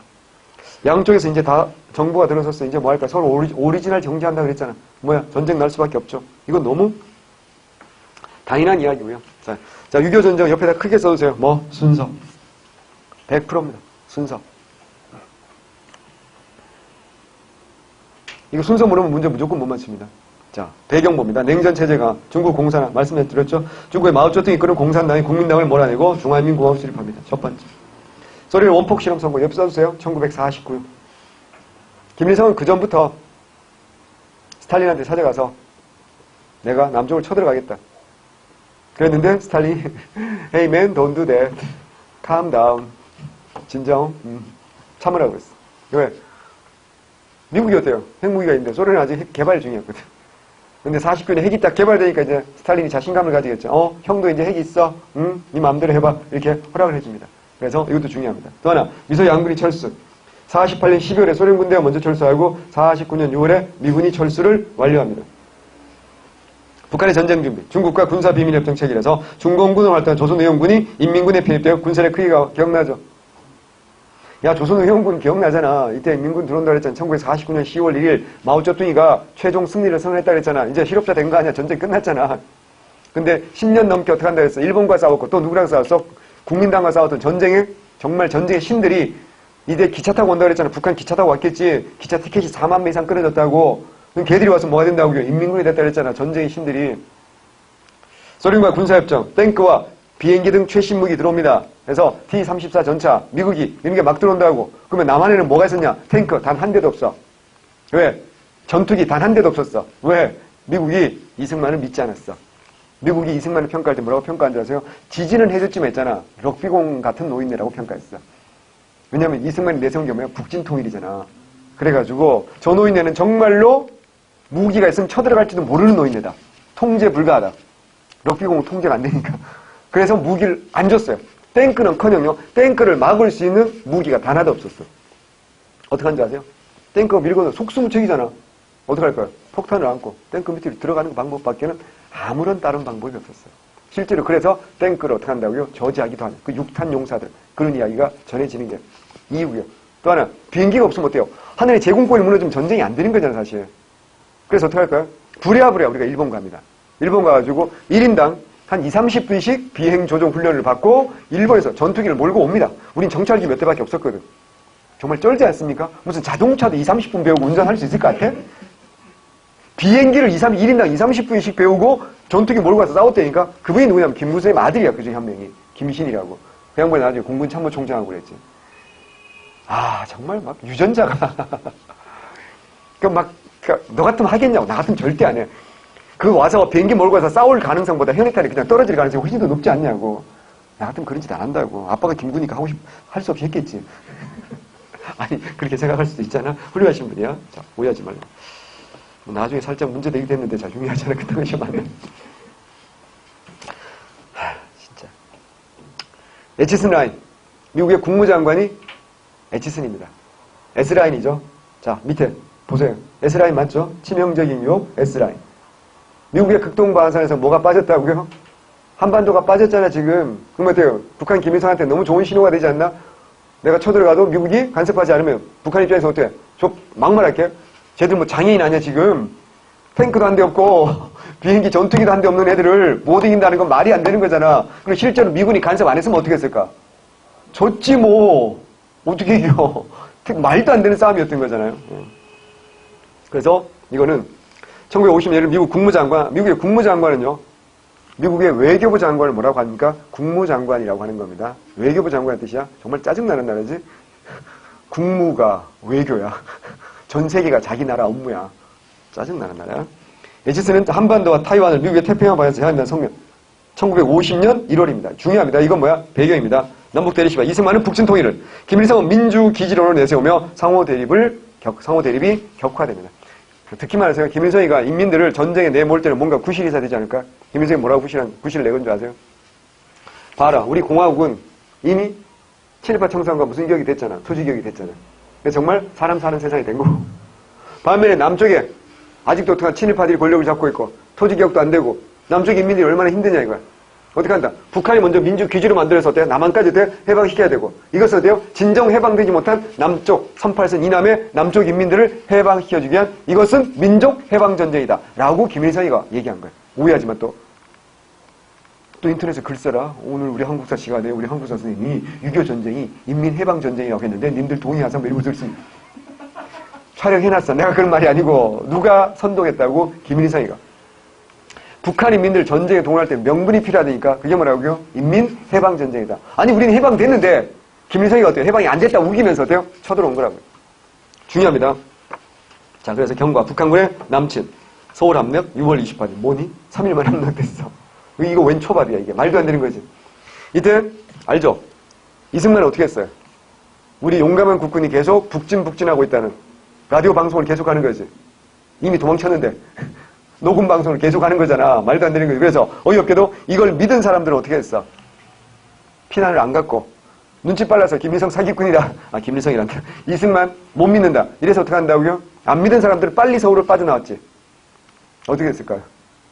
양쪽에서 이제 다 정부가 들어섰어. 이제 뭐 할까? 서로 오리지널 정지한다 그랬잖아. 뭐야? 전쟁 날 수밖에 없죠. 이건 너무 당연한 이야기고요. 자, 6.25 전쟁 옆에다 크게 써주세요. 뭐? 순서. 100%입니다. 순서. 이거 순서 물으면 문제 무조건 못 맞춥니다. 자, 배경 봅니다. 냉전체제가 중국 공산화 말씀드렸죠. 중국의 마오쩌둥이 이끄는 공산당이 국민당을 몰아내고 중화인민공화국 수립합니다. 첫 번째. 소련 원폭 실험 선거 옆에 써주세요. 1949. 김일성은 그 전부터 스탈린한테 찾아가서 내가 남쪽을 쳐들어가겠다. 그랬는데 스탈린이 Hey man, don't do that. Calm down. 진정. 참으라고 그랬어. 왜? 미국이 어때요? 핵무기가 있는데 소련은 아직 핵 개발 중이었거든. 근데 49년에 핵이 딱 개발되니까 이제 스탈린이 자신감을 가지겠죠. 형도 이제 핵이 있어. 네 마음대로 해봐. 이렇게 허락을 해줍니다. 그래서 이것도 중요합니다. 또 하나, 미소 양군이 철수. 48년 12월에 소련 군대가 먼저 철수하고 49년 6월에 미군이 철수를 완료합니다. 북한의 전쟁 준비. 중국과 군사 비밀협정 체결해서 중공군을 활동한 조선의용군이 인민군에 편입되어 군사의 크기가 기억나죠? 야, 조선의용군 기억나잖아. 이때 인민군 들어온다 그랬잖아. 1949년 10월 1일 마오쩌둥이가 최종 승리를 선언했다 그랬잖아. 이제 실업자 된 거 아니야. 전쟁 끝났잖아. 근데 10년 넘게 어떻게 한다 그랬어? 일본과 싸웠고 또 누구랑 싸웠어? 국민당과 싸웠던 전쟁에 정말 전쟁의 신들이 이제 기차 타고 온다 그랬잖아. 북한 기차 타고 왔겠지. 기차 티켓이 4만 배 이상 끊어졌다고. 그럼 걔들이 와서 뭐가 된다고 인민군이 됐다 그랬잖아. 전쟁의 신들이. 소련과 군사협정, 탱크와 비행기 등 최신 무기 들어옵니다. 그래서 T-34 전차, 미국이 이런 게 막 들어온다고. 그러면 남한에는 뭐가 있었냐? 탱크 단 한 대도 없어. 왜? 전투기 단 한 대도 없었어. 왜? 미국이 이승만을 믿지 않았어. 미국이 이승만을 평가할 때 뭐라고 평가한 줄 아세요? 지지는 해줬지만 했잖아. 럭비공 같은 노인네라고 평가했어. 왜냐면 이승만이 내세운 게 뭐야? 북진통일이잖아. 그래가지고 저 노인네는 정말로 무기가 있으면 쳐들어갈지도 모르는 노인네다. 통제 불가하다. 럭비공은 통제가 안 되니까. 그래서 무기를 안 줬어요. 탱크는커녕요. 탱크를 막을 수 있는 무기가 단 하나도 없었어. 어떻게 하는지 아세요? 탱크가 밀고는 속수무책이잖아. 어떻게 할까요? 폭탄을 안고 탱크 밑으로 들어가는 방법밖에는 아무런 다른 방법이 없었어요. 실제로 그래서 탱크를 어떻게 한다고요? 저지하기도 하는 그 6탄 용사들. 그런 이야기가 전해지는 게 이유고요. 또 하나, 비행기가 없으면 어때요? 하늘에 제공권이 무너지면 전쟁이 안 되는 거잖아요, 사실. 그래서 어떻게 할까요? 부랴부랴 우리가 일본 갑니다. 일본 가가지고 1인당 한 20-30분씩 비행 조종 훈련을 받고 일본에서 전투기를 몰고 옵니다. 우린 정찰기 몇 대밖에 없었거든. 정말 쩔지 않습니까? 무슨 자동차도 20-30분 배우고 운전할 수 있을 것 같아? 비행기를 1인당 20-30분씩 배우고 전투기 몰고 가서 싸웠다니까? 그분이 누구냐면 김무성의 아들이야, 그중에 한 명이. 김신이라고. 그 양반이 나중에 공군 참모총장하고 그랬지. 아, 정말 막 유전자가. 너 같으면 하겠냐고. 나 같으면 절대 안 해. 그 와서 비행기 몰고 가서 싸울 가능성보다 현해탄이 그냥 떨어질 가능성이 훨씬 더 높지 않냐고. 나 같으면 그런 짓 안 한다고. 아빠가 김구니까 할 수 없이 했겠지. 아니, 그렇게 생각할 수도 있잖아. 훌륭하신 분이야. 자, 오해하지 말고. 나중에 살짝 문제되기도 했는데, 자, 중요하잖아. 그 당시에 만나. 진짜. 에치슨 라인. 미국의 국무장관이 에치슨입니다. S라인이죠. 자, 밑에 보세요. S라인 맞죠? 치명적인 유혹, S라인. 미국의 극동방산에서 뭐가 빠졌다고요? 한반도가 빠졌잖아, 지금. 그럼 어때요? 북한 김일성한테 너무 좋은 신호가 되지 않나? 내가 쳐들어가도 미국이 간섭하지 않으면 북한 입장에서 어때? 막말할게요. 쟤들 뭐 장애인 아니야, 지금? 탱크도 한 대 없고, 비행기 전투기도 한 대 없는 애들을 못 이긴다는 건 말이 안 되는 거잖아. 그리고 실제로 미군이 간섭 안 했으면 어떻게 했을까? 졌지, 뭐. 어떻게 이겨? 말도 안 되는 싸움이었던 거잖아요. 그래서 이거는 1950년에 미국의 국무장관은요, 미국의 외교부 장관을 뭐라고 합니까? 국무장관이라고 하는 겁니다. 외교부 장관의 뜻이야? 정말 짜증나는 나라지? 국무가 외교야. 전 세계가 자기 나라 업무야. 짜증나는 나라야. 에치슨은 한반도와 타이완을 미국의 태평양 방에서 해한다는 성명. 1950년 1월입니다. 중요합니다. 이건 뭐야? 배경입니다. 남북 대립시바. 이승만은 북진 통일을, 김일성은 민주 기지론을 내세우며 상호 대립이 격화됩니다. 듣기만 해서요. 김일성이가 인민들을 전쟁에 내몰 때는 뭔가 구실이 있어야 되지 않을까? 김일성이 뭐라고 구실을 내건 줄 아세요? 봐라. 우리 공화국은 이미 친일파 청산과 무슨 기억이 됐잖아. 토지 기억이 됐잖아. 그래서 정말 사람 사는 세상이 된 거고. 반면에 남쪽에 아직도 어떡한 친일파들이 권력을 잡고 있고 토지개혁도 안 되고 남쪽 인민들이 얼마나 힘드냐 이거야. 어떻게 한다? 북한이 먼저 민주 귀주로 만들어서 어때요? 남한까지 어때요? 해방시켜야 되고 이것은 어때요? 진정 해방되지 못한 남쪽 38선 이남의 남쪽 인민들을 해방시켜주기 위한 이것은 민족 해방전쟁이다 라고 김일성이가 얘기한 거예요. 오해하지만 또 인터넷에 글 써라. 오늘 우리 한국사 시간에 우리 한국사 선생님이 6.25 전쟁이 인민해방전쟁이라고 했는데 님들 동의하세요? 이러고 들었습니다. 촬영해놨어. 내가 그런 말이 아니고 누가 선동했다고? 김일성이가. 북한 인민들 전쟁에 동원할 때 명분이 필요하다니까 그게 뭐라고요? 인민해방전쟁이다. 아니 우리는 해방됐는데 김일성이가 어때요? 해방이 안 됐다 우기면서 어때요? 쳐들어온 거라고요. 중요합니다. 자, 그래서 경과 북한군의 남친 서울함력 6월 28일 뭐니? 3일 만에 함락됐어. 이거 웬 초밥이야 이게. 말도 안 되는 거지. 이때 알죠? 이승만은 어떻게 했어요? 우리 용감한 국군이 계속 북진하고 있다는 라디오 방송을 계속하는 거지. 이미 도망쳤는데 녹음 방송을 계속하는 거잖아. 말도 안 되는 거지. 그래서 어이없게도 이걸 믿은 사람들은 어떻게 했어? 피난을 안 갔고 눈치 빨라서 김일성 사기꾼이다. 김일성이란다. 이승만 못 믿는다. 이래서 어떻게 한다고요? 안 믿은 사람들은 빨리 서울을 빠져나왔지. 어떻게 했을까요?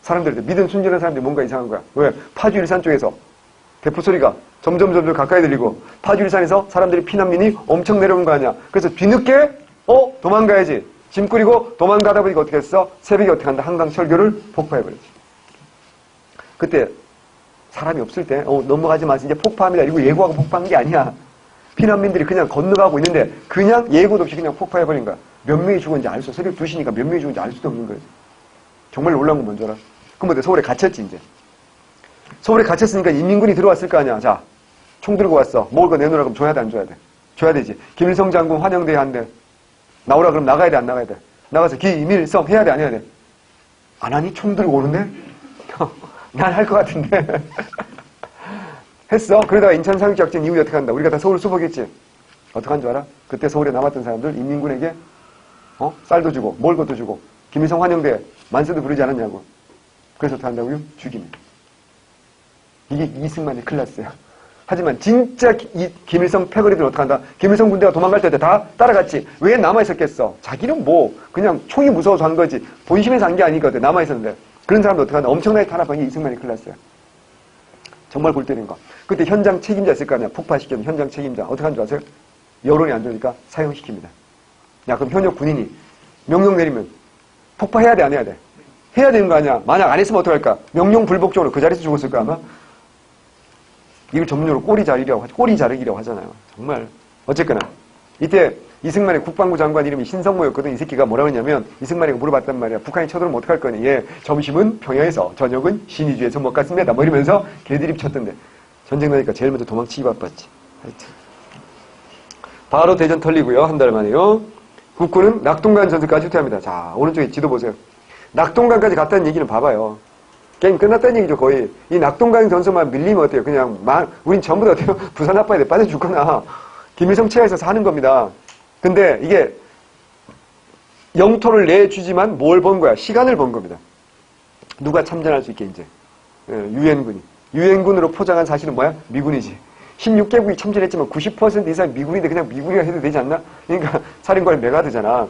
사람들한테 믿은 순진한 사람들이 뭔가 이상한 거야. 왜? 파주 일산 쪽에서 대포 소리가 점점 가까이 들리고 파주 일산에서 사람들이 피난민이 엄청 내려온 거 아니야. 그래서 뒤늦게 도망가야지. 짐 꾸리고 도망가다 보니까 어떻게 했어? 새벽에 어떻게 한다? 한강 철교를 폭파해버리지. 그때 사람이 없을 때 넘어가지 마세요. 이제 폭파합니다. 이거 예고하고 폭파한 게 아니야. 피난민들이 그냥 건너가고 있는데 그냥 예고도 없이 그냥 폭파해버린 거야. 몇 명이 죽었는지 알 수 없어. 새벽 2시니까 몇 명이 죽었는지 알 수도 없는 거지. 정말 놀라운 건 뭔지 알아? 그럼 어때? 서울에 갇혔지 이제. 서울에 갇혔으니까 인민군이 들어왔을 거 아니야. 자, 총 들고 왔어. 먹을 거 내놓으라 그럼 줘야 돼 안 줘야 돼? 줘야 되지. 김일성 장군 환영돼야 한대. 나오라 그럼 나가야 돼 안 나가야 돼? 나가서 김일성 해야 돼 안 해야 돼? 안 하니? 총 들고 오는데? 난 할 것 같은데. 했어. 그러다가 인천 상륙작전 이후에 어떻게 한다? 우리가 다 서울 수복했지. 어떻게 한 줄 알아? 그때 서울에 남았던 사람들 인민군에게 쌀도 주고 먹을 것도 주고 김일성 환영대 만세도 부르지 않았냐고. 그래서 어떻게 한다고요? 죽이면. 이게 이승만의 클라스야. 하지만 진짜 김일성 패거리들은 어떻게 한다? 김일성 군대가 도망갈 때 다 따라갔지. 왜 남아있었겠어? 자기는 그냥 총이 무서워서 한 거지. 본심에서 한 게 아니거든. 남아있었는데. 그런 사람들 어떻게 한다? 엄청나게 탄압한 게 이승만의 클라스야. 정말 골 때리는 거. 그때 현장 책임자 있을 거 아니야. 폭파시키는 현장 책임자. 어떻게 한 줄 아세요? 여론이 안 좋으니까 사형시킵니다. 야, 그럼 현역 군인이 명령 내리면 폭파해야 돼, 안 해야 돼? 해야 되는 거 아니야. 만약 안 했으면 어떡할까? 명령 불복종으로 그 자리에서 죽었을까, 아마? 이걸 전문용어로 꼬리 자르기라고 하잖아요. 정말. 어쨌거나. 이때 이승만의 국방부 장관 이름이 신성모였거든. 이 새끼가 뭐라고 했냐면, 이승만이가 물어봤단 말이야. 북한이 쳐들어오면 어떡할 거니? 예, 점심은 평양에서, 저녁은 신의주에서 먹겠습니다. 뭐 이러면서 개드립 쳤던데. 전쟁 나니까 제일 먼저 도망치기 바빴지. 하여튼. 바로 대전 털리고요. 한 달 만에요. 국군은 낙동강 전선까지 후퇴합니다. 자, 오른쪽에 지도 보세요. 낙동강까지 갔다는 얘기는 봐봐요. 게임 끝났다는 얘기죠, 거의. 이 낙동강 전선만 밀리면 어때요? 그냥, 우린 전부 다 어때요? 부산 아빠에 빠져 죽거나, 김일성 치하에서 사는 겁니다. 근데 이게, 영토를 내주지만 뭘 번 거야? 시간을 번 겁니다. 누가 참전할 수 있게, 이제. 유엔군이. 유엔군으로 포장한 사실은 뭐야? 미군이지. 16개국이 참전했지만 90% 이상 미군인데 그냥 미군이라 해도 되지 않나? 그러니까 사령관이 메가드잖아.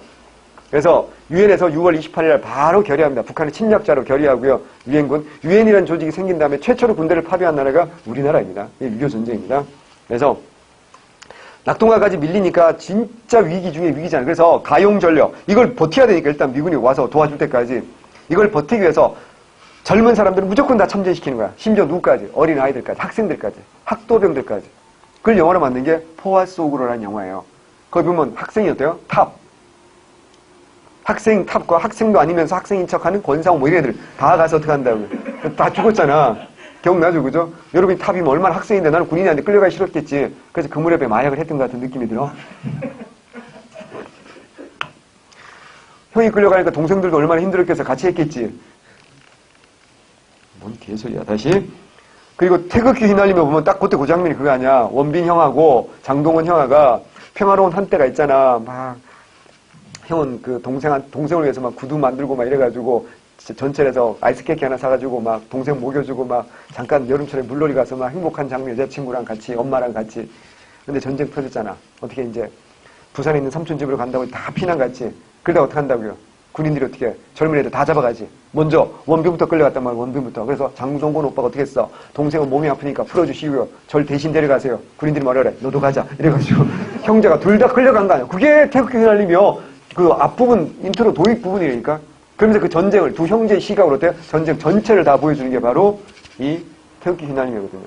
그래서 유엔에서 6월 28일 날 바로 결의합니다. 북한의 침략자로 결의하고요. 유엔군. 유엔이라는 조직이 생긴 다음에 최초로 군대를 파병한 나라가 우리나라입니다. 이게 6.25 전쟁입니다. 그래서 낙동강까지 밀리니까 진짜 위기 중에 위기잖아요. 그래서 가용전력. 이걸 버텨야 되니까 일단 미군이 와서 도와줄 때까지 이걸 버티기 위해서 젊은 사람들은 무조건 다 참전시키는 거야. 심지어 누구까지? 어린아이들까지, 학생들까지, 학도병들까지. 그걸 영화로 만든 게 포화 속으로라는 영화예요. 거기 보면 학생이 어때요? 탑. 학생 탑과 학생도 아니면서 학생인 척하는 권상우 뭐 이런 애들 다 가서 어떻게 한다고요? 다 죽었잖아. 기억나죠? 그죠? 여러분이 탑이면 얼마나 학생인데 나는 군인이 아닌데 끌려가기 싫었겠지. 그래서 그 무렵에 마약을 했던 것 같은 느낌이 들어. 형이 끌려가니까 동생들도 얼마나 힘들었겠어. 같이 했겠지. 뭔 개소리야. 다시. 그리고 태극기 휘날리며 보면 딱 그때 그 장면이 그거 아니야. 원빈 형하고 장동원 형아가 평화로운 한때가 있잖아. 막 형은 그 동생을 위해서 막 구두 만들고 막 이래가지고 전철에서 아이스케이크 하나 사가지고 막 동생 먹여주고 막 잠깐 여름철에 물놀이 가서 막 행복한 장면 여자친구랑 같이 엄마랑 같이. 근데 전쟁 터졌잖아. 어떻게 이제 부산에 있는 삼촌 집으로 간다고 다 피난 갔지. 그러다 어떻게 한다고요? 군인들이 어떻게 해? 젊은 애들 다 잡아가지. 먼저 원빈부터 끌려갔단 말이야. 원빈부터. 그래서 장동건 오빠가 어떻게 했어? 동생은 몸이 아프니까 풀어주시고요. 절 대신 데려가세요. 군인들이 뭐라 그래? 너도 가자. 이래가지고 형제가 둘 다 끌려간 거 아니야. 그게 태극기 휘날리며 그 앞부분 인트로 도입 부분이니까. 그러면서 그 전쟁을 두 형제의 시각으로 어때요? 전쟁 전체를 다 보여주는 게 바로 이 태극기 휘날림이거든요.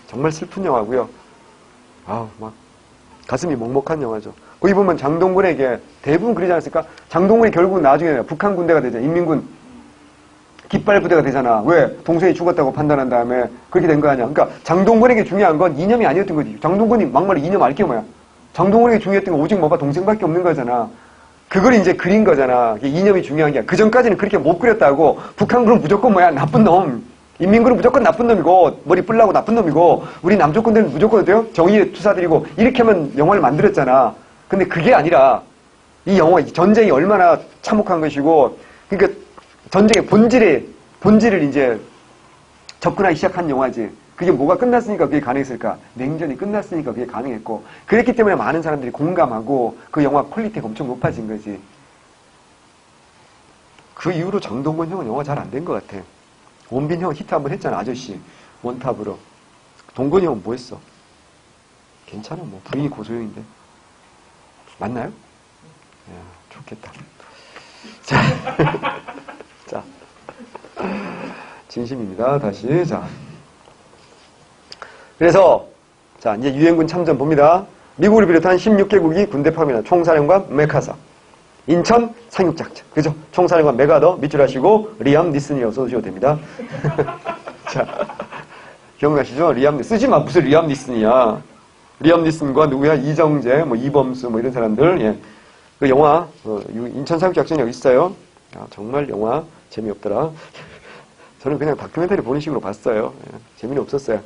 정말 슬픈 영화고요. 아우 막 가슴이 먹먹한 영화죠. 거기 보면 장동건에게 대부분 그러지 않았을까? 장동건이 결국 나중에 북한 군대가 되잖아. 인민군 깃발 부대가 되잖아. 왜? 동생이 죽었다고 판단한 다음에 그렇게 된 거 아니야. 그러니까 장동건에게 중요한 건 이념이 아니었던 거지. 장동건이 막말로 이념 알 게 뭐야? 장동건에게 중요했던 건 오직 뭐가 동생밖에 없는 거잖아. 그걸 이제 그린 거잖아. 이념이 중요한 게. 그 전까지는 그렇게 못 그렸다고. 북한군은 무조건 뭐야? 나쁜 놈. 인민군은 무조건 나쁜 놈이고, 머리 뿔나고 나쁜 놈이고, 우리 남조권들은 무조건 어때요? 정의의 투사들이고, 이렇게 하면 영화를 만들었잖아. 근데 그게 아니라, 이 영화, 전쟁이 얼마나 참혹한 것이고, 그러니까 전쟁의 본질을 이제 접근하기 시작한 영화지. 그게 뭐가 끝났으니까 그게 가능했을까? 냉전이 끝났으니까 그게 가능했고, 그랬기 때문에 많은 사람들이 공감하고, 그 영화 퀄리티가 엄청 높아진 거지. 그 이후로 장동건 형은 영화 잘 안 된 것 같아. 원빈 형 히트 한번 했잖아, 아저씨. 원탑으로. 동건이 형은 뭐 했어? 괜찮아, 뭐. 부인이 고소영인데. 맞나요? 야, 좋겠다. 자. 자. 진심입니다. 다시. 자. 그래서, 자, 이제 유엔군 참전 봅니다. 미국을 비롯한 16개국이 군대 파병이나 총사령관 메카사. 인천 상륙작전. 그죠? 총사령관 메가더 밑줄 하시고 리암 니슨이라고 써주셔도 됩니다. 자, 기억나시죠? 쓰지 마. 무슨 리암 니슨이야. 리암 니슨과 누구야? 이정재, 뭐 이범수, 뭐 이런 사람들. 예. 그 영화 인천 상륙작전이 여기 있어요. 아, 정말 영화 재미없더라. 저는 그냥 다큐멘터리 보는 식으로 봤어요. 예. 재미는 없었어요.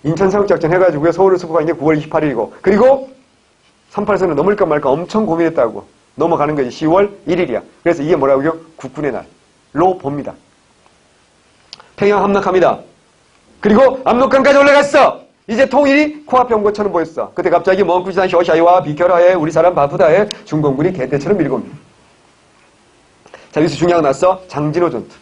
인천 상륙작전 해가지고요. 서울을 수복한 게 9월 28일이고 그리고 38선을 넘을까 말까 엄청 고민했다고. 넘어가는 것이 10월 1일이야. 그래서 이게 뭐라고요? 국군의 날로 봅니다. 평양 함락합니다. 그리고 압록강까지 올라갔어. 이제 통일이 코앞에 온 것처럼 보였어. 그때 갑자기 먼 구시산 쇼샤이와 비켜라해 우리 사람 바쁘다해 중공군이 개떼처럼 밀고 옵니다. 자, 여기서 중요한 거 났어. 장진호 전투.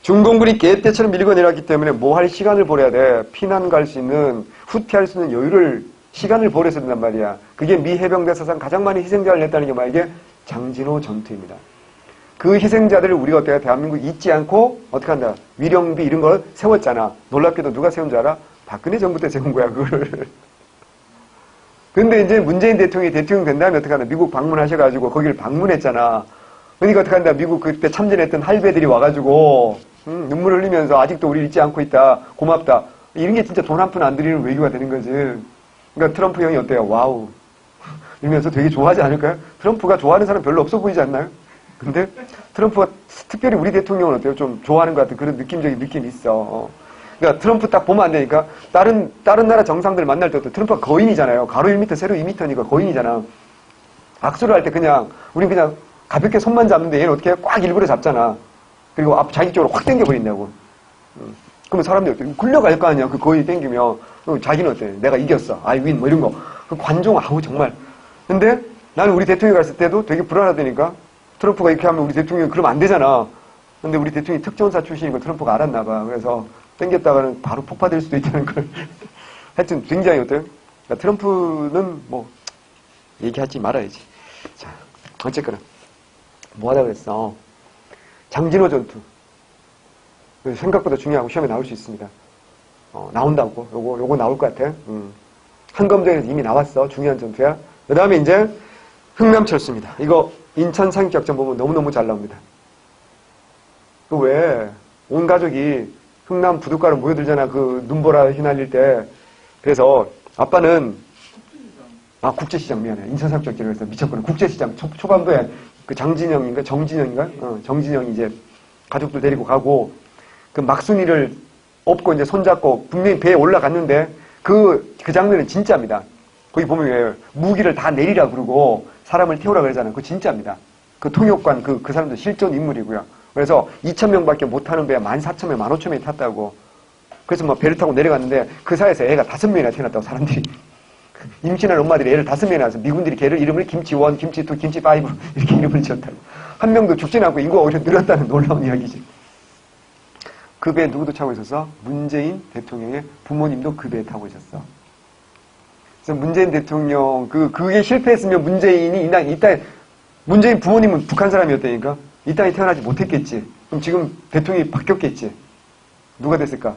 중공군이 개떼처럼 밀고 내려왔기 때문에 뭐 할 시간을 버려야 돼. 피난 갈 수 있는, 후퇴할 수 있는 시간을 버려야 된단 말이야. 그게 미 해병대 사상 가장 많이 희생자를 냈다는 게 뭐야? 장진호 전투입니다. 그 희생자들을 우리가 어떻게 대한민국 잊지 않고 어떻게 한다? 위령비 이런 걸 세웠잖아. 놀랍게도 누가 세운 줄 알아? 박근혜 정부 때 세운 거야, 그거를. 근데 이제 문재인 대통령이 대통령 된 다음에 어떻게 한다? 미국 방문하셔가지고 거기를 방문했잖아. 그러니까 어떻게 한다? 미국 그때 참전했던 할배들이 와가지고 눈물 흘리면서 아직도 우리 잊지 않고 있다. 고맙다. 이런 게 진짜 돈 한 푼 안 들이는 외교가 되는 거지. 그러니까 트럼프 형이 어때요? 와우. 이러면서 되게 좋아하지 않을까요? 트럼프가 좋아하는 사람 별로 없어 보이지 않나요? 근데 트럼프가 특별히 우리 대통령은 어때요? 좀 좋아하는 것 같은 그런 느낌적인 느낌이 있어. 그러니까 트럼프 딱 보면 안 되니까 다른 나라 정상들 만날 때도 트럼프가 거인이잖아요. 가로 1m, 세로 2m니까 거인이잖아. 악수를 할 때 우린 그냥 가볍게 손만 잡는데 얘는 어떻게 해? 꽉 일부러 잡잖아. 그리고 자기 쪽으로 확 당겨버린다고. 그러면 사람들이 어때? 굴려갈 거 아니야. 그 거인이 당기면. 자기는 어때? 내가 이겼어. I win. 뭐 이런 거. 그 관종, 정말. 근데 나는 우리 대통령이 갔을 때도 되게 불안하다니까. 트럼프가 이렇게 하면 우리 대통령이 그러면 안 되잖아. 근데 우리 대통령이 특전사 출신인 걸 트럼프가 알았나 봐. 그래서 땡겼다가는 바로 폭파될 수도 있다는 걸. 하여튼 굉장히 어때요? 그러니까 트럼프는 뭐 얘기하지 말아야지. 자, 어쨌거나 뭐 하다 그랬어? 장진호 전투. 생각보다 중요하고 시험에 나올 수 있습니다. 나온다고. 요거 나올 것 같아. 한검정에서 이미 나왔어. 중요한 전투야. 그 다음에 이제 흥남철수입니다. 이거 인천 상륙작전 보면 너무너무 잘 나옵니다. 그 왜 온 가족이 흥남 부둣가로 모여들잖아. 그 눈보라 휘날릴 때. 그래서 아빠는 국제시장 미안해. 인천 상륙작전을 해서 미쳤구나. 국제시장 초반부에 그 정진영인가? 정진영이 이제 가족들 데리고 가고 그 막순이를 업고 이제 손잡고 분명히 배에 올라갔는데 그 장면은 진짜입니다. 거기 보면 왜 무기를 다 내리라 그러고 사람을 태우라 그러잖아요. 그거 진짜입니다. 그 통역관 그 사람도 실존 인물이고요. 그래서 2,000명밖에 못 타는 배에 14,000명, 15,000명이 탔다고. 그래서 뭐 배를 타고 내려갔는데 그 사이에서 애가 5명이나 태어났다고 사람들이. 임신한 엄마들이 애를 5명이나 낳아서 미군들이 걔를 이름을 김치1, 김치2, 김치5 이렇게 이름을 지었다고. 한 명도 죽진 않고 인구가 오히려 늘었다는 놀라운 이야기지. 그 배에 누구도 타고 있었어? 문재인 대통령의 부모님도 그 배에 타고 있었어. 그래서 문재인 대통령, 그게 실패했으면 문재인이 이 땅에, 문재인 부모님은 북한 사람이었다니까? 이 땅에 태어나지 못했겠지. 그럼 지금 대통령이 바뀌었겠지. 누가 됐을까?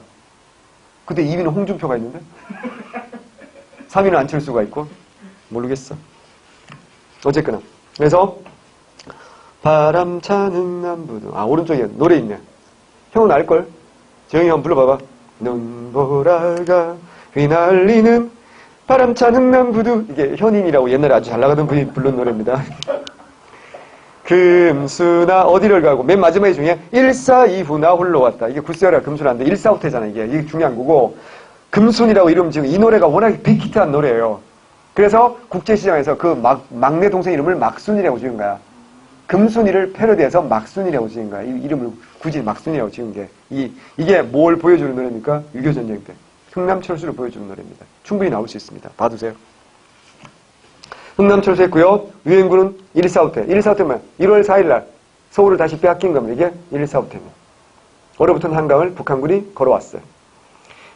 그때 2위는 홍준표가 있는데? 3위는 안철수가 있고? 모르겠어. 어쨌거나. 그래서, 바람 차는 남부도. 오른쪽에 노래 있네. 형은 알걸? 재영이 한번 불러봐봐. 눈보라가 휘날리는 바람 차는 남부도. 이게 현인이라고 옛날에 아주 잘 나가던 분이 부른 노래입니다. 금수나 어디를 가고 맨 마지막에 중에 142후 나 홀로 왔다. 이게 굿세어라 금순한데 145태잖아. 이게 중요한 거고. 금순이라고 이름 지은 이 노래가 워낙에 빅히트한 노래예요. 그래서 국제시장에서 그 막내 동생 이름을 막순이라고 지은 거야. 금순이를 패러디해서 막순이라고 지은 거야. 이 이름을 굳이 막순이라고 지은 게. 이게 뭘 보여주는 노래입니까? 6.25 전쟁 때. 흥남철수를 보여주는 노래입니다. 충분히 나올 수 있습니다. 봐두세요. 흥남철수 했고요. 유엔군은 1.45태. 1.45태 뭐야? 1월 4일날 서울을 다시 빼앗긴 겁니다. 이게 1.45태입니다. 얼어붙은 한강을 북한군이 걸어왔어요.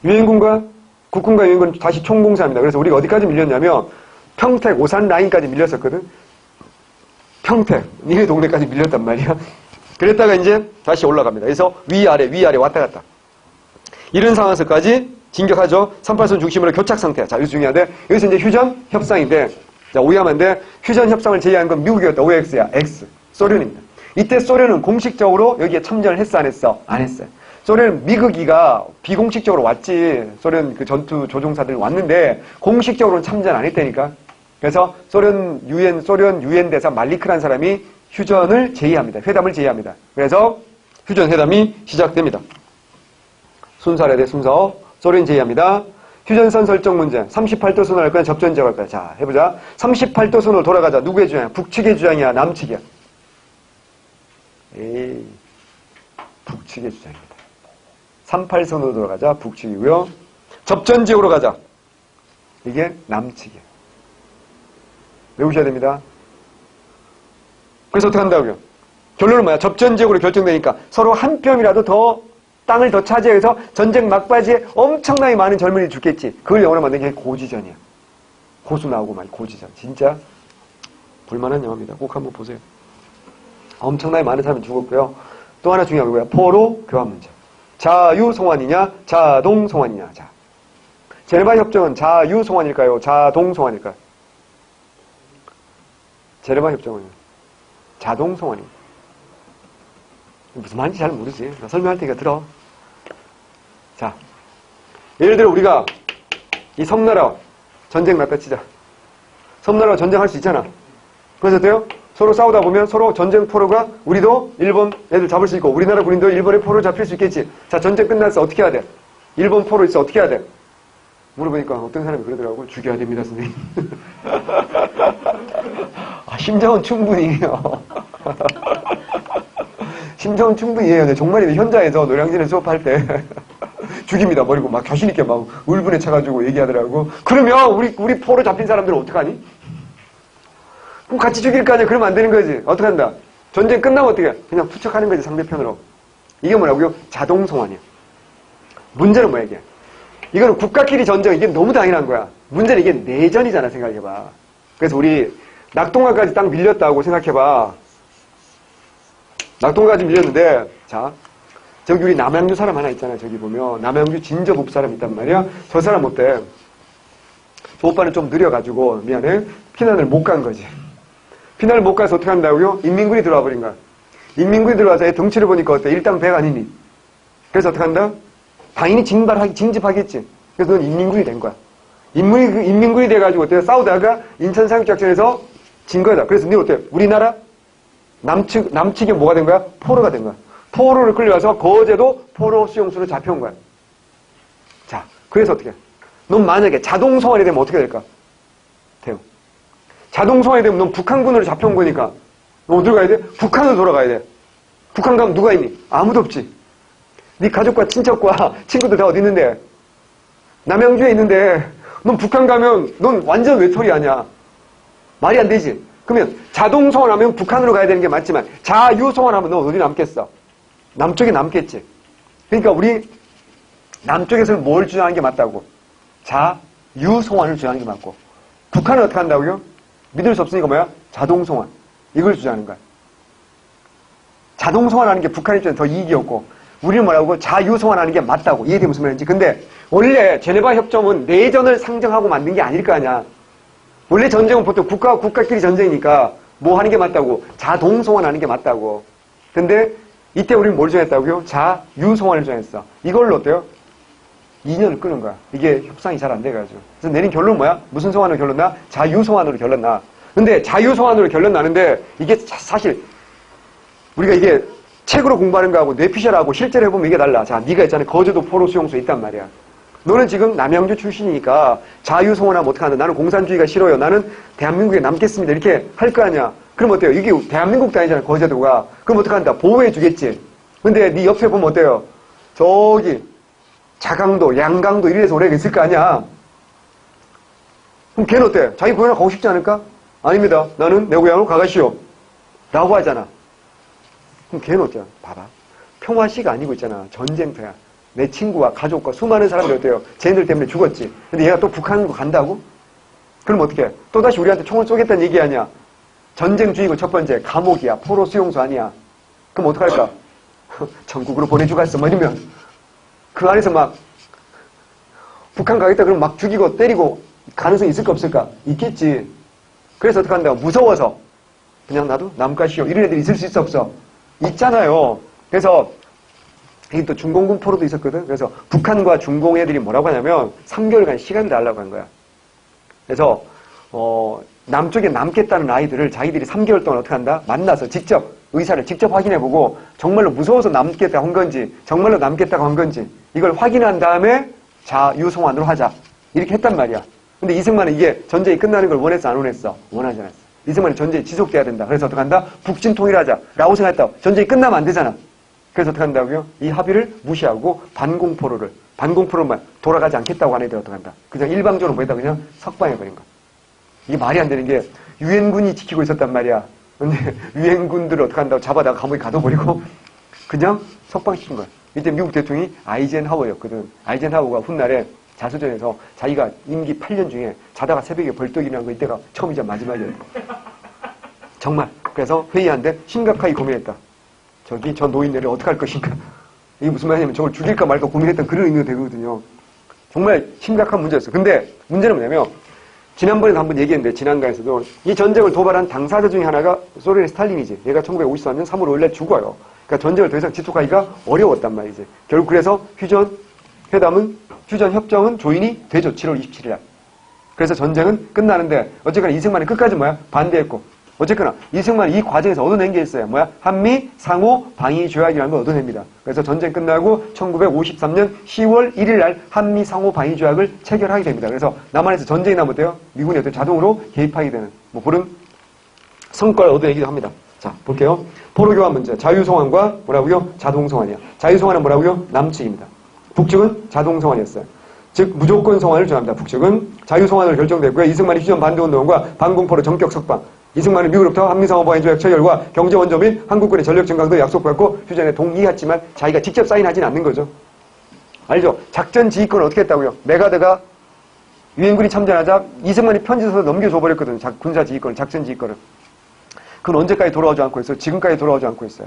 유엔군과 국군과 유엔군은 다시 총공사합니다. 그래서 우리가 어디까지 밀렸냐면 평택, 오산 라인까지 밀렸었거든. 평택, 니네 동네까지 밀렸단 말이야. 그랬다가 이제 다시 올라갑니다. 그래서 위아래 왔다 갔다. 이런 상황에서까지 진격하죠. 38선 중심으로 교착 상태. 자, 이거 중요한데, 여기서 이제 휴전 협상인데, 자, 오해하면 안 돼. 휴전 협상을 제의한 건 미국이었다. OX야. X. 소련입니다. 이때 소련은 공식적으로 여기에 참전을 했어, 안 했어? 안 했어요. 소련 미국이가 비공식적으로 왔지. 소련 그 전투 조종사들 왔는데, 공식적으로는 참전 안 했다니까. 그래서 소련 유엔 대사 말리크라는 사람이 휴전을 제의합니다. 회담을 제의합니다. 그래서 휴전 회담이 시작됩니다. 순서에 대해 순서. 소련 제의합니다. 휴전선 설정 문제. 38도 선을 할 거야? 접전 지역을 할 거야? 자, 해보자. 38도 선으로 돌아가자. 누구의 주장이야? 북측의 주장이야? 남측이야? 에이, 북측의 주장입니다. 38선으로 돌아가자. 북측이고요. 접전 지역으로 가자. 이게 남측이야. 외우셔야 됩니다. 그래서 어떻게 한다고요? 결론은 뭐야? 접전 지역으로 결정되니까 서로 한 뼘이라도 더 땅을 더 차지해서 전쟁 막바지에 엄청나게 많은 젊은이들이 죽겠지. 그걸 영어로 만든 게 고지전이야. 고수 나오고 말 고지전. 진짜 볼만한 영화입니다. 꼭 한번 보세요. 엄청나게 많은 사람이 죽었고요. 또 하나 중요한 거고요. 포로 교환 문제. 자유송환이냐 자동송환이냐. 자, 제네바 협정은 자유송환일까요? 자동송환일까요? 제네바 협정은 자동송환입니다. 무슨 말인지 잘 모르지. 나 설명할 테니까 들어. 자, 예를 들어 우리가 이 섬나라와 전쟁 났다 치자. 섬나라와 전쟁할 수 있잖아. 그래서 어때요? 서로 싸우다 보면 서로 전쟁 포로가 우리도 일본 애들 잡을 수 있고 우리나라 군인도 일본의 포로 잡힐 수 있겠지. 자, 전쟁 끝났어. 어떻게 해야 돼? 일본 포로 있어. 어떻게 해야 돼? 물어보니까 어떤 사람이 그러더라고. 죽여야 됩니다, 선생님. 심정은 충분히 해요. 심정은 충분히 해요. 정말 현장에서 노량진에 수업할 때 죽입니다. 버리고 막 자신있게 막 울분에 차가지고 얘기하더라고. 그러면 우리 포로 잡힌 사람들은 어떡하니? 그럼 같이 죽일 거 아니야. 그러면 안 되는 거지. 어떡한다? 전쟁 끝나면 어떻게 해? 그냥 투척하는 거지, 상대편으로. 이게 뭐라고요? 자동송환이야. 문제는 뭐야, 이게? 이거는 국가끼리 전쟁, 이게 너무 당연한 거야. 문제는 이게 내전이잖아, 생각해봐. 그래서 우리 낙동강까지 딱 밀렸다고 생각해봐. 낙동강까지 밀렸는데, 자, 저기 우리 남양주 사람 하나 있잖아, 저기 보면. 남양주 진저읍 사람 있단 말이야. 저 사람 어때? 저 오빠는 좀 느려가지고, 미안해. 피난을 못 간 거지. 피난을 못 가서 어떻게 한다고요? 인민군이 들어와 버린 거야. 인민군이 들어와서 얘 덩치를 보니까 어때? 일당백 아니니? 그래서 어떻게 한다? 당연히 징집하겠지. 그래서 넌 인민군이 된 거야. 인민군이 돼가지고 어때? 싸우다가 인천 상륙작전에서 진 거다. 그래서 너 어때? 우리나라 남측이 뭐가 된 거야? 포로가 된 거야. 포로를 끌려가서 거제도 포로 수용소로 잡혀온 거야. 자, 그래서 어떻게 해? 넌 만약에 자동송환이 되면 어떻게 될까? 돼요. 자동송환이 되면 넌 북한군으로 잡혀온 거니까 너 어디로 가야 돼? 북한으로 돌아가야 돼. 북한 가면 누가 있니? 아무도 없지. 네 가족과 친척과 친구들 다 어디 있는데? 남양주에 있는데 넌 북한 가면 넌 완전 외톨이 아니야. 말이 안 되지. 그러면 자동송환하면 북한으로 가야 되는 게 맞지만 자유송환하면 너 어디 남겠어? 남쪽에 남겠지. 그러니까 우리 남쪽에서는 뭘 주장하는 게 맞다고? 자유송환을 주장하는 게 맞고 북한은 어떻게 한다고요? 믿을 수 없으니까 뭐야? 자동송환. 이걸 주장하는 거야. 자동송환하는 게 북한 입장에 더 이익이었고 우리는 뭐라고? 자유송환하는 게 맞다고. 이해돼 무슨 말인지. 근데 원래 제네바 협정은 내전을 상정하고 만든 게 아닐 거 아니야. 원래 전쟁은 보통 국가와 국가끼리 전쟁이니까 뭐 하는 게 맞다고? 자동송환하는 게 맞다고. 근데 이때 우리는 뭘 정했다고요? 자유송환을 정했어. 이걸로 어때요? 2년을 끄는 거야. 이게 협상이 잘 안 돼가지고. 그래서 내린 결론은 뭐야? 무슨 송환으로 결론 나? 자유송환으로 결론 나. 근데 자유송환으로 결론 나는데 이게 사실 우리가 이게 책으로 공부하는 거하고 뇌피셜하고 실제로 해보면 이게 달라. 자, 네가 있잖아. 거제도 포로 수용소에 있단 말이야. 너는 지금 남양주 출신이니까 자유송환하면 어떡하나. 나는 공산주의가 싫어요. 나는 대한민국에 남겠습니다. 이렇게 할 거 아니야. 그럼 어때요? 이게 대한민국도 아니잖아. 거제도가. 그럼 어떡한다? 보호해 주겠지. 근데 네 옆에 보면 어때요? 저기 자강도, 양강도 이래서 오래 있을 거 아니야. 그럼 걔는 어때? 자기 고향을 가고 싶지 않을까? 아닙니다. 나는 내 고향으로 가가시오. 라고 하잖아. 그럼 걔는 어때요? 봐봐. 평화시가 아니고 있잖아. 전쟁터야. 내 친구와 가족과 수많은 사람들이 어때요? 쟤네들 때문에 죽었지. 근데 얘가 또 북한으로 간다고? 그럼 어떻게? 또다시 우리한테 총을 쏘겠다는 얘기 아니야. 전쟁주의고 첫 번째. 감옥이야. 포로 수용소 아니야. 그럼 어떡할까? 전국으로 보내주겠어. 뭐 이러면. 그 안에서 막 북한 가겠다 그러면 막 죽이고 때리고 가능성이 있을까 없을까? 있겠지. 그래서 어떻게 한다고? 무서워서 그냥 나도 남가시오. 이런 애들이 있을 수 있어 없어? 있잖아요. 그래서 이게 또 중공군 포로도 있었거든. 그래서 북한과 중공 애들이 뭐라고 하냐면 3개월간 시간을 달라고 한 거야. 그래서 남쪽에 남겠다는 아이들을 자기들이 3개월 동안 어떻게 한다? 만나서 직접 의사를 직접 확인해보고 정말로 무서워서 남겠다 한 건지 정말로 남겠다고 한 건지 이걸 확인한 다음에 자유송환으로 하자. 이렇게 했단 말이야. 근데 이승만은 이게 전쟁이 끝나는 걸 원했어 안 원했어? 원하지 않았어. 이승만이 전쟁이 지속돼야 된다. 그래서 어떻게 한다? 북진 통일하자 라고 생각했다고. 전쟁이 끝나면 안 되잖아. 그래서 어떻게 한다고요? 이 합의를 무시하고 반공포로만 돌아가지 않겠다고 하는 애들 어떻게 한다? 그냥 일방적으로 뭐했다 그냥 석방해버린 거야. 이게 말이 안 되는 게 유엔군이 지키고 있었단 말이야. 근데 유엔군들을 어떻게 한다고 잡아다가 감옥에 가둬버리고 그냥 석방시킨 거야. 이때 미국 대통령이 아이젠하워였거든. 아이젠하워가 훗날에 자수전에서 자기가 임기 8년 중에 자다가 새벽에 벌떡 일어난 거 이때가 처음이자 마지막이었다. 정말. 그래서 회의한데 심각하게 고민했다. 저기 저 노인네를 어떻게 할 것인가. 이게 무슨 말이냐면 저걸 죽일까 말까 고민했던 그런 의미가 되거든요. 정말 심각한 문제였어. 근데 문제는 뭐냐면 지난번에도 한번 얘기했는데 지난강에서도 이 전쟁을 도발한 당사자 중에 하나가 소련의 스탈린이지. 얘가 1953년 3월 5일날 죽어요. 그러니까 전쟁을 더 이상 지속하기가 어려웠단 말이지. 결국 그래서 휴전협정은 조인이 되죠. 7월 27일 날. 그래서 전쟁은 끝나는데 어쨌거나 이승만이 끝까지 뭐야? 반대했고 어쨌거나 이승만이 이 과정에서 얻어낸 게 있어요. 뭐야? 한미 상호 방위 조약이라는 걸 얻어냅니다. 그래서 전쟁 끝나고 1953년 10월 1일 날 한미 상호 방위 조약을 체결하게 됩니다. 그래서 남한에서 전쟁이 나면 어때요? 미군이 어때요? 자동으로 개입하게 되는 뭐 그런 성과를 얻어내기도 합니다. 자, 볼게요. 포로교환 문제. 자유송환과 뭐라고요? 자동송환이야. 자유송환은 뭐라고요? 남측입니다. 북측은 자동송환이었어요. 즉 무조건 송환을 주장합니다. 북측은 자유송환으로 결정됐고요. 이승만이 휴전 반대운동과 반공포로 전격 석방. 이승만은 미국으로부터 한미상호방위조약 체결과 경제원조 및 한국군의 전력 증강도 약속받고 휴전에 동의했지만 자기가 직접 사인하지는 않는 거죠. 알죠? 작전 지휘권을 어떻게 했다고요? 메가드가 유엔군이 참전하자 이승만이 편지 써서 넘겨줘버렸거든요. 군사 지휘권을, 작전 지휘권을. 그건 언제까지 돌아오지 않고 있어요? 지금까지 돌아오지 않고 있어요.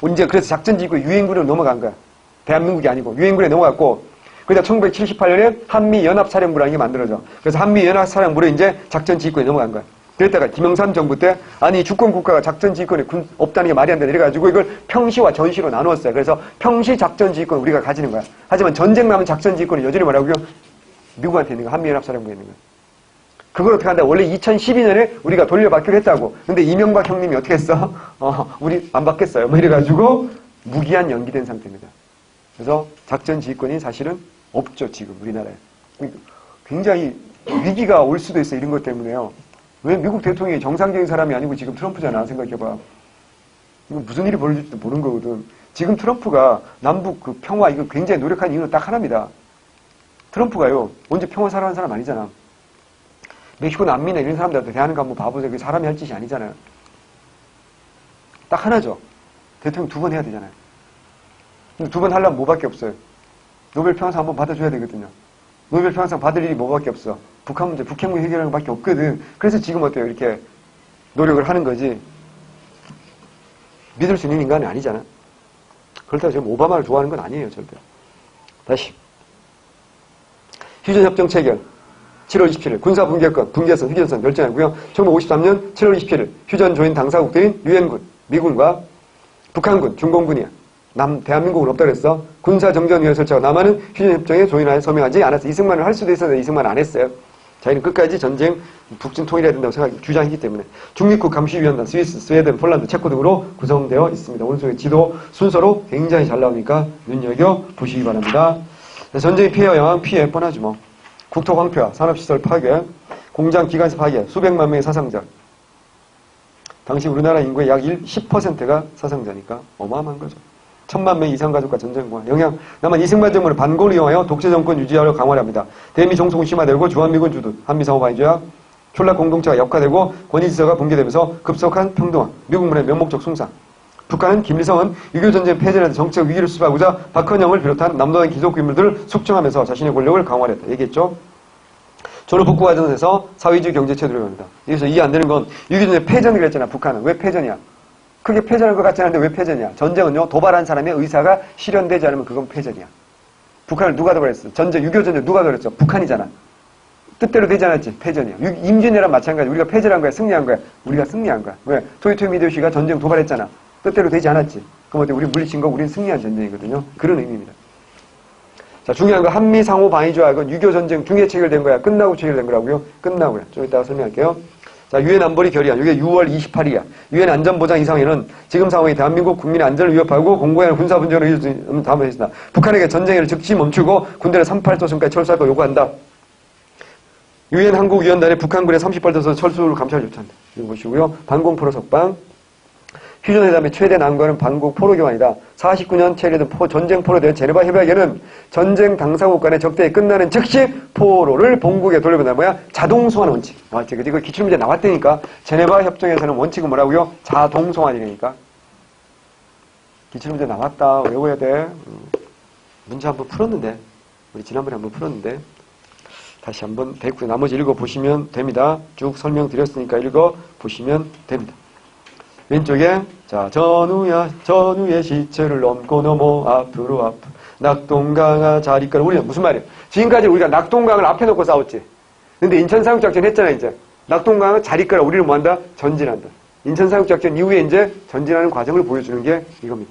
언제 그래서 작전 지휘권이 유엔군으로 넘어간 거야. 대한민국이 아니고 유엔군에 넘어갔고 그러다 1978년에 한미연합사령부라는 게 만들어져. 그래서 한미연합사령부로 이제 작전 지휘권이 넘어간 거야. 그랬다가 김영삼 정부 때 아니 주권 국가가 작전 지휘권이 없다는 게 말이 안 돼. 이래가지고 이걸 평시와 전시로 나누었어요. 그래서 평시 작전 지휘권 우리가 가지는 거야. 하지만 전쟁 나면 작전 지휘권이 여전히 뭐라고요? 미국한테 있는 거야. 한미연합사령부에 있는 거야. 그걸 어떻게 한다? 원래 2012년에 우리가 돌려받기로 했다고. 근데 이명박 형님이 어떻게 했어? 우리 안 받겠어요. 뭐 이래가지고 무기한 연기된 상태입니다. 그래서 작전 지휘권이 사실은 없죠. 지금 우리나라에. 굉장히 위기가 올 수도 있어. 이런 것 때문에요. 왜 미국 대통령이 정상적인 사람이 아니고 지금 트럼프잖아. 생각해봐. 이거 무슨 일이 벌어질지도 모르는 거거든. 지금 트럼프가 남북 그 평화 이거 굉장히 노력한 이유는 딱 하나입니다. 트럼프가요. 언제 평화 사랑하는 사람 아니잖아. 멕시코 난민이나 이런 사람들한테 대하는 거 한번 봐보세요. 그게 사람이 할 짓이 아니잖아요. 딱 하나죠. 대통령 2번 해야 되잖아요. 근데 2번 하려면 뭐밖에 없어요. 노벨 평화상 한번 받아줘야 되거든요. 노벨 평화상 받을 일이 뭐밖에 없어. 북한 문제, 북핵 문제 해결하는 것밖에 없거든. 그래서 지금 어때요? 이렇게 노력을 하는 거지. 믿을 수 있는 인간이 아니잖아. 그렇다고 지금 오바마를 좋아하는 건 아니에요, 절대. 다시. 휴전협정 체결. 7월 27일 군사분계권, 분계선, 휴전선 결정하고요. 1953년 7월 27일 휴전 조인 당사국들인 유엔군, 미군과 북한군, 중공군이야. 대한민국은 없다 그랬어. 군사정전위원회 설치하고 남한은 휴전협정에 조인하여 서명하지 않았어. 이승만을 할 수도 있었는데 이승만 안 했어요. 자기는 끝까지 전쟁, 북진 통일해야 된다고 주장했기 때문에. 중립국 감시위원단, 스위스, 스웨덴, 폴란드, 체코 등으로 구성되어 있습니다. 오른쪽에 지도 순서로 굉장히 잘 나오니까 눈여겨보시기 바랍니다. 전쟁의 피해와 영향 피해 뻔하지 뭐. 국토 황폐화, 산업시설 파괴, 공장 기관사 파괴, 수백만 명의 사상자. 당시 우리나라 인구의 약 10%가 사상자니까 어마어마한 거죠. 1000만 명 이상 가족과 전쟁과 영향. 남한 이승만 정부는 반고를 이용하여 독재 정권 유지하려 강화를 합니다. 대미 종속은 심화되고 주한미군 주둔, 한미상호 방위조약, 촌락 공동체가 역화되고 권위지서가 붕괴되면서 급속한 평등화, 미국문의 명목적 숭상. 북한은 김일성은 6.25전쟁 패전에서 정책 위기를 수습하고자 박헌영을 비롯한 남도당 기존 인물들을 숙청하면서 자신의 권력을 강화를 했다. 얘기했죠. 전후 복구 과정에서 사회주의 경제체제로 합니다. 여기서 이해 안 되는 건 6.25전쟁 패전이라고 했잖아. 북한은. 왜 패전이야? 크게 패전할 것 같지 않은데 왜 패전이야? 전쟁은요. 도발한 사람의 의사가 실현되지 않으면 그건 패전이야. 북한을 누가 도발했어? 6.25전쟁 누가 도발했죠? 북한이잖아. 뜻대로 되지 않았지? 패전이야. 임진왜란 마찬가지. 우리가 패전한 거야? 승리한 거야? 우리가 승리한 거야. 왜? 토요토미 히데요시가 전쟁 도발했잖아. 뜻대로 되지 않았지. 그럼 어때? 우리 물리친 거 우리는 승리한 전쟁이거든요. 그런 의미입니다. 자, 중요한 거 한미 상호 방위 조약은 6.25 전쟁 중에 체결된 거야. 끝나고 체결된 거라고요? 끝나고요. 좀 이따가 설명할게요. 자, 유엔 안보리 결의안. 이게 6월 28일이야. 유엔 안전보장 이상회는 지금 상황이 대한민국 국민의 안전을 위협하고 공고한 군사 분쟁으로 이룰 수 있는 다음에 했습니다. 북한에게 전쟁을 즉시 멈추고 군대를 38도선까지 철수할 거 요구한다. 유엔 한국위원단에 북한군의 38도선 철수를 감찰 요청한다. 이거 보시고요. 반공포로 석방. 휴전회담의 최대 난관은 반국 포로 교환이다. 49년 체결된 전쟁 포로 된 제네바 협약에는 전쟁 당사국 간의 적대에 끝나는 즉시 포로를 본국에 돌려보낸다. 뭐야? 자동 소환 원칙. 나왔지. 이거 기출문제 나왔다니까. 제네바 협정에서는 원칙은 뭐라고요? 자동 소환이라니까. 기출문제 나왔다. 외워야 돼. 문제 한번 풀었는데. 우리 지난번에 한번 풀었는데. 다시 한번 됐고요. 나머지 읽어보시면 됩니다. 쭉 설명드렸으니까 읽어보시면 됩니다. 왼쪽에 자 전우의 시체를 넘고 넘어 앞으로 낙동강아 자리가를 우리는 무슨 말이에요? 지금까지 우리가 낙동강을 앞에 놓고 싸웠지. 근데 인천사육작전 했잖아 이제. 낙동강은 자리가를 우리는 뭐한다? 전진한다. 인천사육작전 이후에 이제 전진하는 과정을 보여주는 게 이겁니다.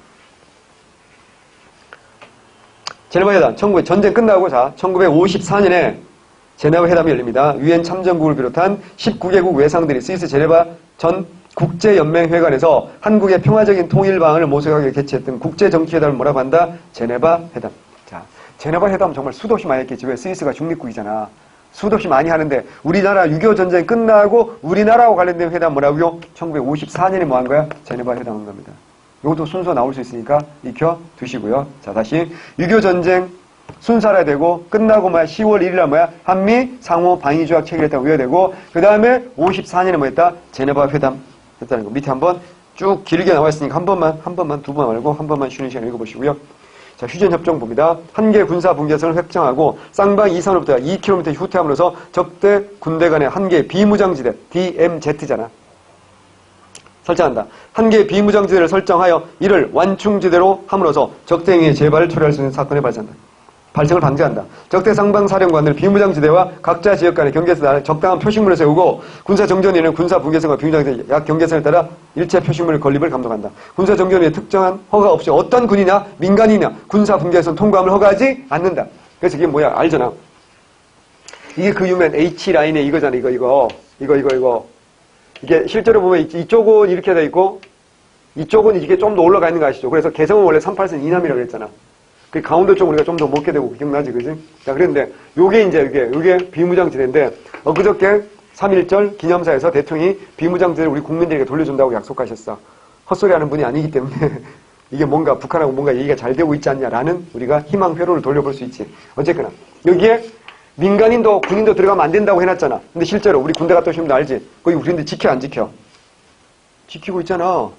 제네바 회담 전쟁 끝나고 자 1954년에 제네바 회담이 열립니다. 유엔 참전국을 비롯한 19개국 외상들이 스위스 제네바 전 국제연맹회관에서 한국의 평화적인 통일 방안을 모색하게 개최했던 국제정치회담을 뭐라고 한다? 제네바 회담. 자, 제네바 회담 정말 수도 없이 많이 했겠지. 왜? 스위스가 중립국이잖아. 수도 없이 많이 하는데 우리나라 6.25 전쟁 끝나고 우리나라하고 관련된 회담 뭐라고요? 1954년에 뭐 한 거야? 제네바 회담 한 겁니다. 이것도 순서 나올 수 있으니까 익혀 두시고요. 자, 다시 6.25 전쟁 순사라 되고 끝나고 뭐야? 10월 1일날 뭐야? 한미 상호 방위 조약 체결했다고 외워야 되고 그 다음에 54년에 뭐 했다? 제네바 회담 했다는 거. 밑에 한번 쭉 길게 나와 있으니까 한 번만, 두 번 말고 한 번만 쉬는 시간 읽어보시고요. 자, 휴전협정 봅니다. 한계 군사 분계선을 획정하고 쌍방 이선으로부터 2km 후퇴함으로써 적대 군대 간의 한계 비무장지대, DMZ잖아. 설정한다. 한계 비무장지대를 설정하여 이를 완충지대로 함으로써 적대 행위의 재발을 초래할 수 있는 사건이 발생을 방지한다. 적대 상방사령관들 비무장지대와 각자 지역 간의 경계선에 적당한 표식물을 세우고 군사정전위는 군사분계선과 비무장지대 약 경계선에 따라 일체 표식물 건립을 감독한다. 군사정전위의 특정한 허가 없이 어떤 군이냐 민간이냐 군사분계선 통과함을 허가하지 않는다. 그래서 이게 뭐야 알잖아. 이게 그 유명한 H라인의 이거잖아. 이거. 이게 실제로 보면 이쪽은 이렇게 돼 있고 이쪽은 이게 좀 더 올라가 있는 거 아시죠? 그래서 개성은 원래 38선 이남이라고 그랬잖아. 그 가운데 쪽 우리가 좀 더 먹게 되고 기억나지, 그지? 자, 그런데 요게 이제 이게 비무장지대인데 그저께 3.1절 기념사에서 대통령이 비무장지대를 우리 국민들에게 돌려준다고 약속하셨어. 헛소리 하는 분이 아니기 때문에 이게 뭔가 북한하고 뭔가 얘기가 잘 되고 있지 않냐라는 우리가 희망 회로를 돌려볼 수 있지. 어쨌거나 여기에 민간인도 군인도 들어가면 안 된다고 해놨잖아. 근데 실제로 우리 군대 갔다 오신 분들 알지? 거기 우리인데 지켜 안 지켜? 지키고 있잖아.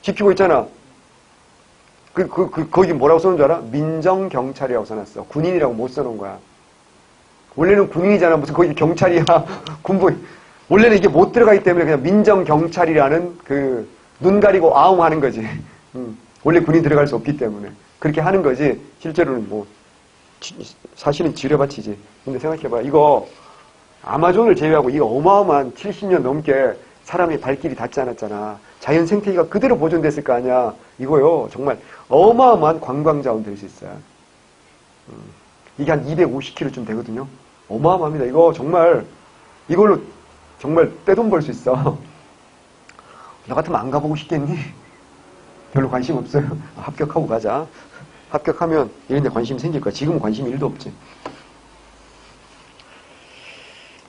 지키고 있잖아. 거기 뭐라고 써놓은 줄 알아? 민정경찰이라고 써놨어. 군인이라고 못 써놓은 거야. 원래는 군인이잖아. 무슨 거기 경찰이야. 군부. 원래는 이게 못 들어가기 때문에 그냥 민정경찰이라는 눈 가리고 아웅 하는 거지. 원래 군인 들어갈 수 없기 때문에. 그렇게 하는 거지. 실제로는 사실은 지뢰밭이지. 근데 생각해봐. 이거 아마존을 제외하고 이거 어마어마한 70년 넘게 사람의 발길이 닿지 않았잖아. 자연 생태계가 그대로 보존됐을 거 아니야. 이거요. 정말 어마어마한 관광자원 될 수 있어요. 이게 한 250km쯤 되거든요. 어마어마합니다. 이거 정말 이걸로 정말 떼돈 벌 수 있어. 너 같으면 안 가보고 싶겠니? 별로 관심 없어요. 합격하고 가자. 합격하면 이런 데 관심 생길 거야. 지금은 관심이 1도 없지.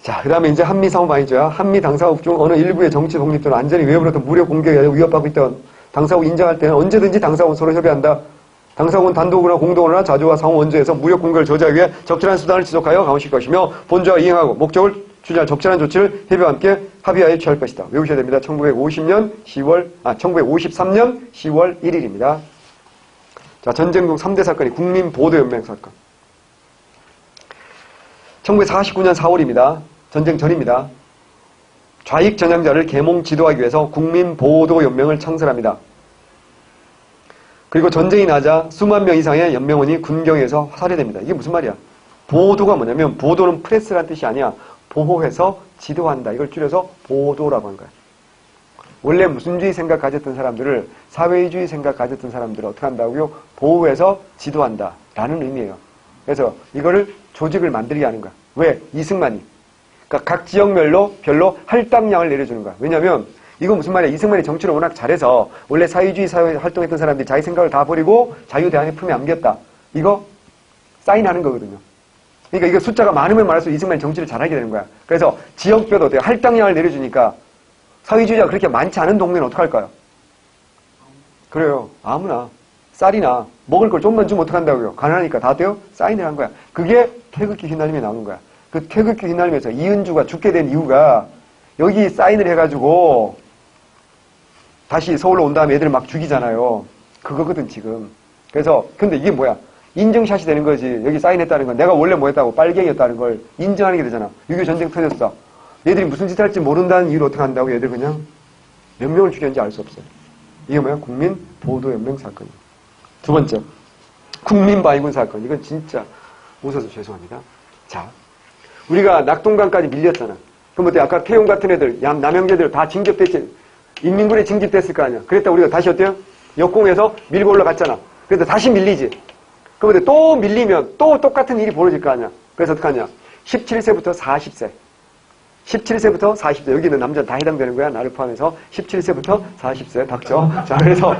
자, 그 다음에 이제 한미 상호 방위죄야. 한미 당사국 중 어느 일부의 정치 독립 또는 안전이 외부로부터 무력 공격에 위협받고 있던 당사국 인정할 때는 언제든지 당사국은 서로 협의한다. 당사국은 단독으로나 공동으로나 자주와 상호 원조에서 무력 공격을 저지하기 위해 적절한 수단을 지속하여 강화시킬 것이며 본조와 이행하고 목적을 추진할 적절한 조치를 협의와 함께 합의하에 취할 것이다. 외우셔야 됩니다. 1953년 10월 1일입니다. 자, 전쟁 중 3대 사건이 국민보도연맹 사건. 1949년 4월입니다. 전쟁 전입니다. 좌익 전향자를 계몽 지도하기 위해서 국민보도연맹을 창설합니다. 그리고 전쟁이 나자 수만 명 이상의 연맹원이 군경에서 살해됩니다. 이게 무슨 말이야? 보도가 뭐냐면 보도는 프레스라는 뜻이 아니야. 보호해서 지도한다. 이걸 줄여서 보도라고 하는 거야. 원래 무슨주의 생각 가졌던 사람들을 사회주의 생각 가졌던 사람들을 어떻게 한다고요? 보호해서 지도한다. 라는 의미예요. 그래서 이거를 조직을 만들게 하는 거야. 왜? 이승만이. 그러니까 각 지역별로 할당량을 내려주는 거야. 왜냐면 이거 무슨 말이야? 이승만이 정치를 워낙 잘해서 원래 사회주의 사회 활동했던 사람들이 자기 생각을 다 버리고 자유대안의 품에 안겼다. 이거 사인하는 거거든요. 그러니까 이거 숫자가 많으면 많을수록 이승만이 정치를 잘하게 되는 거야. 그래서 지역별로 어때요? 할당량을 내려주니까 사회주의자가 그렇게 많지 않은 동네는 어떡할까요? 그래요. 아무나. 쌀이나 먹을 걸 좀만 주면 어떡한다고요? 가난하니까 다 돼요? 사인을 한 거야. 그게 태극기 휘날림에 나오는 거야. 그 태극기 휘날림에서 이은주가 죽게 된 이유가 여기 사인을 해가지고 다시 서울로 온 다음에 애들 막 죽이잖아요. 그거거든 지금. 그래서 근데 이게 뭐야? 인증샷이 되는 거지. 여기 사인했다는 건 내가 원래 뭐 했다고 빨갱이였다는 걸 인정하는 게 되잖아. 6.25 전쟁 터졌어. 얘들이 무슨 짓 할지 모른다는 이유로 어떻게 한다고 얘들 그냥 몇 명을 죽였는지 알 수 없어요. 이게 뭐야? 국민보도연맹 사건이에요. 두 번째, 국민방위군 사건. 이건 진짜 웃어서 죄송합니다. 자, 우리가 낙동강까지 밀렸잖아. 그럼 어때? 아까 태용 같은 애들, 남형제들 다 징집됐지. 인민군에 징집됐을 거 아니야. 그랬다 우리가 다시 어때요? 역공에서 밀고 올라갔잖아. 그래서 다시 밀리지. 그럼 또 밀리면 또 똑같은 일이 벌어질 거 아니야. 그래서 어떡하냐. 17세부터 40세. 17세부터 40세. 여기 있는 남자는 다 해당되는 거야. 나를 포함해서. 17세부터 40세. 닥쳐. 자, 그래서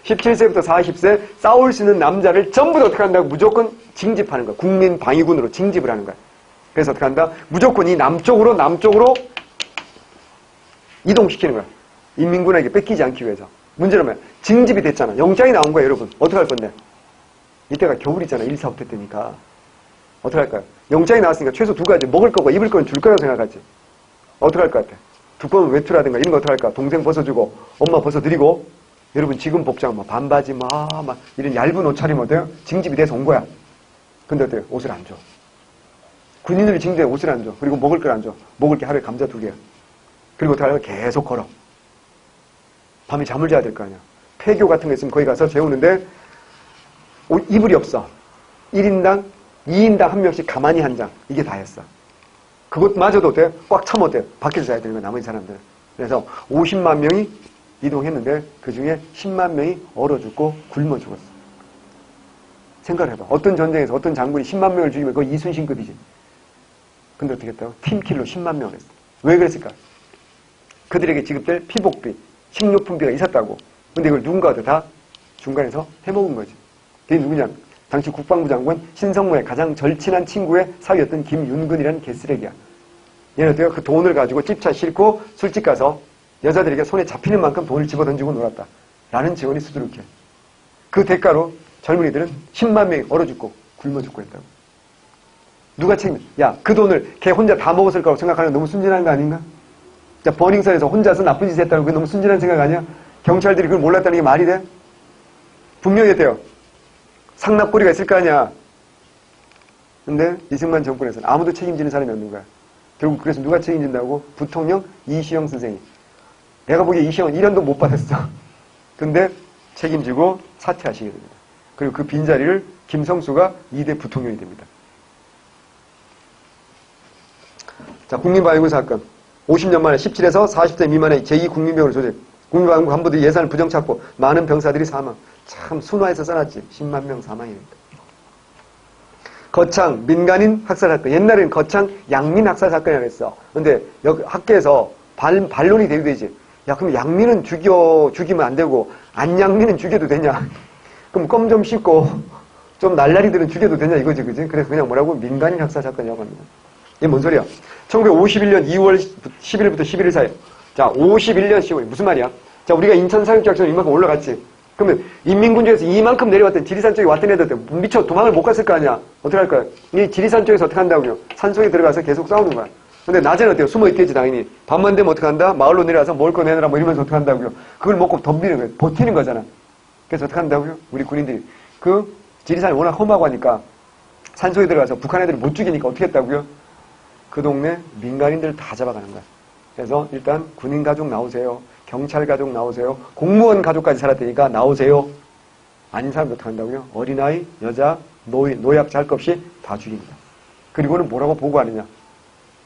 17세부터 40세 싸울 수 있는 남자를 전부 다 어떻게 한다고? 무조건 징집하는 거야. 국민방위군으로 징집을 하는 거야. 그래서 어떻게 한다? 무조건 이 남쪽으로 이동시키는 거야. 인민군에게 뺏기지 않기 위해서. 문제는 뭐야? 징집이 됐잖아. 영장이 나온 거야, 여러분. 어떻게 할 건데? 이때가 겨울이잖아. 1, 4부 때니까. 어떻게 할까요? 영장이 나왔으니까 최소 두 가지. 먹을 거고 입을 거는 줄 거라고 생각하지. 어떻게 할 것 같아? 두꺼운 외투라든가 이런 거 어떻게 할까? 동생 벗어주고 엄마 벗어드리고 여러분 지금 복장 반바지 막 이런 얇은 옷 차리면 어때요? 징집이 돼서 온 거야. 근데 어때요? 옷을 안 줘. 군인들이 징집에 옷을 안 줘. 그리고 먹을 걸 안 줘. 먹을 게 하루에 감자 2개야. 그리고 어떻게 하려고 계속 걸어. 밤에 잠을 자야 될 거 아니야. 폐교 같은 거 있으면 거기 가서 재우는데 이불이 없어. 1인당 2인당 한 명씩 가만히 한 장. 이게 다였어. 그것마저도 어때요? 꽉 참아도 돼요. 밖에서 자야 되는 거야, 나머지 사람들은. 그래서 50만 명이 이동했는데 그 중에 10만 명이 얼어 죽고 굶어 죽었어. 생각을 해봐. 어떤 전쟁에서 어떤 장군이 10만 명을 죽이면 그거 이순신급이지. 근데 어떻게 했다고? 팀킬로 10만 명을 했어. 왜 그랬을까? 그들에게 지급될 피복비, 식료품비가 있었다고. 근데 이걸 누군가한테 다 중간에서 해먹은 거지. 그게 누구냐? 당시 국방부 장관 신성모의 가장 절친한 친구의 사위였던 김윤근이라는 개쓰레기야. 얘는 어때요? 그 돈을 가지고 집차 싣고 술집 가서 여자들에게 손에 잡히는 만큼 돈을 집어던지고 놀았다. 라는 증언이 수두룩해. 그 대가로 젊은이들은 10만 명이 얼어 죽고 굶어 죽고 했다고. 누가 야, 그 돈을 걔 혼자 다 먹었을 거라고 생각하는 거 너무 순진한 거 아닌가? 자, 버닝썬에서 혼자서 나쁜 짓 했다는 게 너무 순진한 생각 아니야? 경찰들이 그걸 몰랐다는 게 말이 돼? 분명히 했대요. 상납고리가 있을 거 아니야. 근데 이승만 정권에서는 아무도 책임지는 사람이 없는 거야. 결국 그래서 누가 책임진다고? 부통령 이시영 선생이. 내가 보기에 이시영은 1년도 못 받았어. 근데 책임지고 사퇴하시게 됩니다. 그리고 그 빈자리를 김성수가 2대 부통령이 됩니다. 자, 국민방위군 사건. 50년 만에 17에서 40세 미만의 제2국민병으로 조직. 국민방위군 간부들이 예산을 부정 찾고 많은 병사들이 사망. 참 순화해서 써놨지. 10만 명 사망이니까. 거창 민간인 학살 사건. 옛날에는 거창 양민 학살 사건이라고 했어. 근데 여기 학계에서 반론이 되지. 야, 그럼 양민은 죽이면 안 되고 안양민은 죽여도 되냐? 그럼 껌 좀 씹고 좀 날라리들은 죽여도 되냐 이거지, 그지? 그래서 그냥 뭐라고? 민간인 학살 사건이라고 합니다. 이게 뭔 소리야? 1951년 2월 10일부터 11일 사이. 자, 51년 10월. 무슨 말이야? 자, 우리가 인천 상륙작전 이만큼 올라갔지. 그러면 인민군주에서 이만큼 내려왔던 지리산 쪽에 왔던 애들 미쳐 도망을 못 갔을 거 아니야? 어떻게 할 거야? 이 지리산 쪽에서 어떻게 한다고요? 산속에 들어가서 계속 싸우는 거야. 근데 낮에는 어때요? 숨어 있겠지, 당연히. 밤만 되면 어떻게 한다? 마을로 내려와서 먹을 거 내느라 뭐 이러면서 어떻게 한다고요? 그걸 먹고 덤비는 거예요. 버티는 거잖아. 그래서 어떻게 한다고요? 우리 군인들이. 그 지리산이 워낙 험하고 하니까 산속에 들어가서 북한 애들을 못 죽이니까 어떻게 했다고요? 그 동네 민간인들 다 잡아가는 거야. 그래서 일단 군인 가족 나오세요. 경찰 가족 나오세요. 공무원 가족까지 살았다니까 나오세요. 아닌 사람도 어떻게 한다고요? 어린아이, 여자, 노약자 할 것 없이 다 죽입니다. 그리고는 뭐라고 보고하느냐?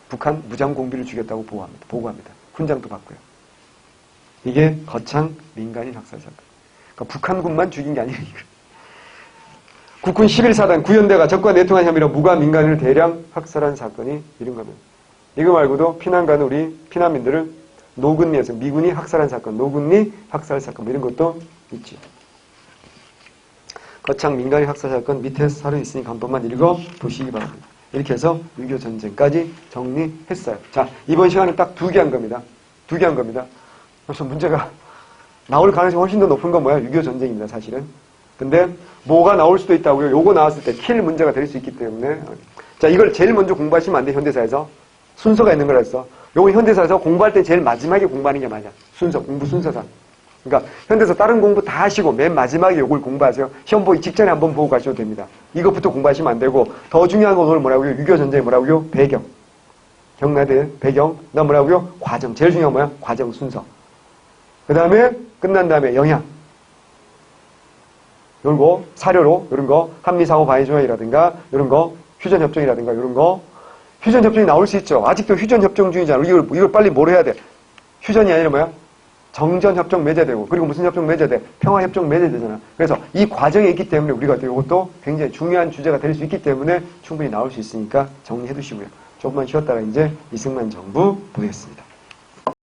북한 무장공비를 죽였다고 보고합니다. 훈장도 받고요. 이게 거창 민간인 학살 사건. 그러니까 북한군만 죽인 게 아니에요. 국군 11사단 구연대가 적과 내통한 혐의로 무가 민간인을 대량 학살한 사건이 이런 겁니다. 이거 말고도 피난 가는 우리 피난민들을 노근리에서 미군이 학살한 사건, 노근리 학살 사건 뭐 이런 것도 있지. 거창 민간인 학살 사건 밑에 사례 있으니까 한 번만 읽어보시기 바랍니다. 이렇게 해서 6.25 전쟁까지 정리했어요. 자, 이번 시간은 딱 2개 한 겁니다. 2개 한 겁니다. 그래서 문제가 나올 가능성이 훨씬 더 높은 건 뭐야? 6.25 전쟁입니다, 사실은. 근데 뭐가 나올 수도 있다고요. 요거 나왔을 때 킬 문제가 될 수 있기 때문에. 자, 이걸 제일 먼저 공부하시면 안 돼, 현대사에서. 순서가 있는 거라서. 요거 현대사에서 공부할 때 제일 마지막에 공부하는 게 맞아. 순서, 공부 순서상. 그러니까 현대사 다른 공부 다 하시고 맨 마지막에 요걸 공부하세요. 시험 보기 직전에 한번 보고 가셔도 됩니다. 이것부터 공부하시면 안 되고 더 중요한 건 오늘 뭐라고요? 6.25 전쟁이 뭐라고요? 배경. 경나대 배경. 그다음 뭐라고요? 과정. 제일 중요한 뭐야? 과정 순서. 그 다음에 끝난 다음에 영향. 이런 거 사료로 이런 거 한미상호 방위조약이라든가 이런 거 휴전협정이라든가 이런 거 휴전협정이 나올 수 있죠. 아직도 휴전협정중이잖아. 이걸 빨리 뭘 해야 돼? 휴전이 아니라 뭐야? 정전협정 맺어야 되고 그리고 무슨 협정 맺어야 돼? 평화협정 맺어야 되잖아. 그래서 이 과정에 있기 때문에 우리가 이것도 굉장히 중요한 주제가 될 수 있기 때문에 충분히 나올 수 있으니까 정리해 두시고요. 조금만 쉬었다가 이제 이승만 정부 보겠습니다.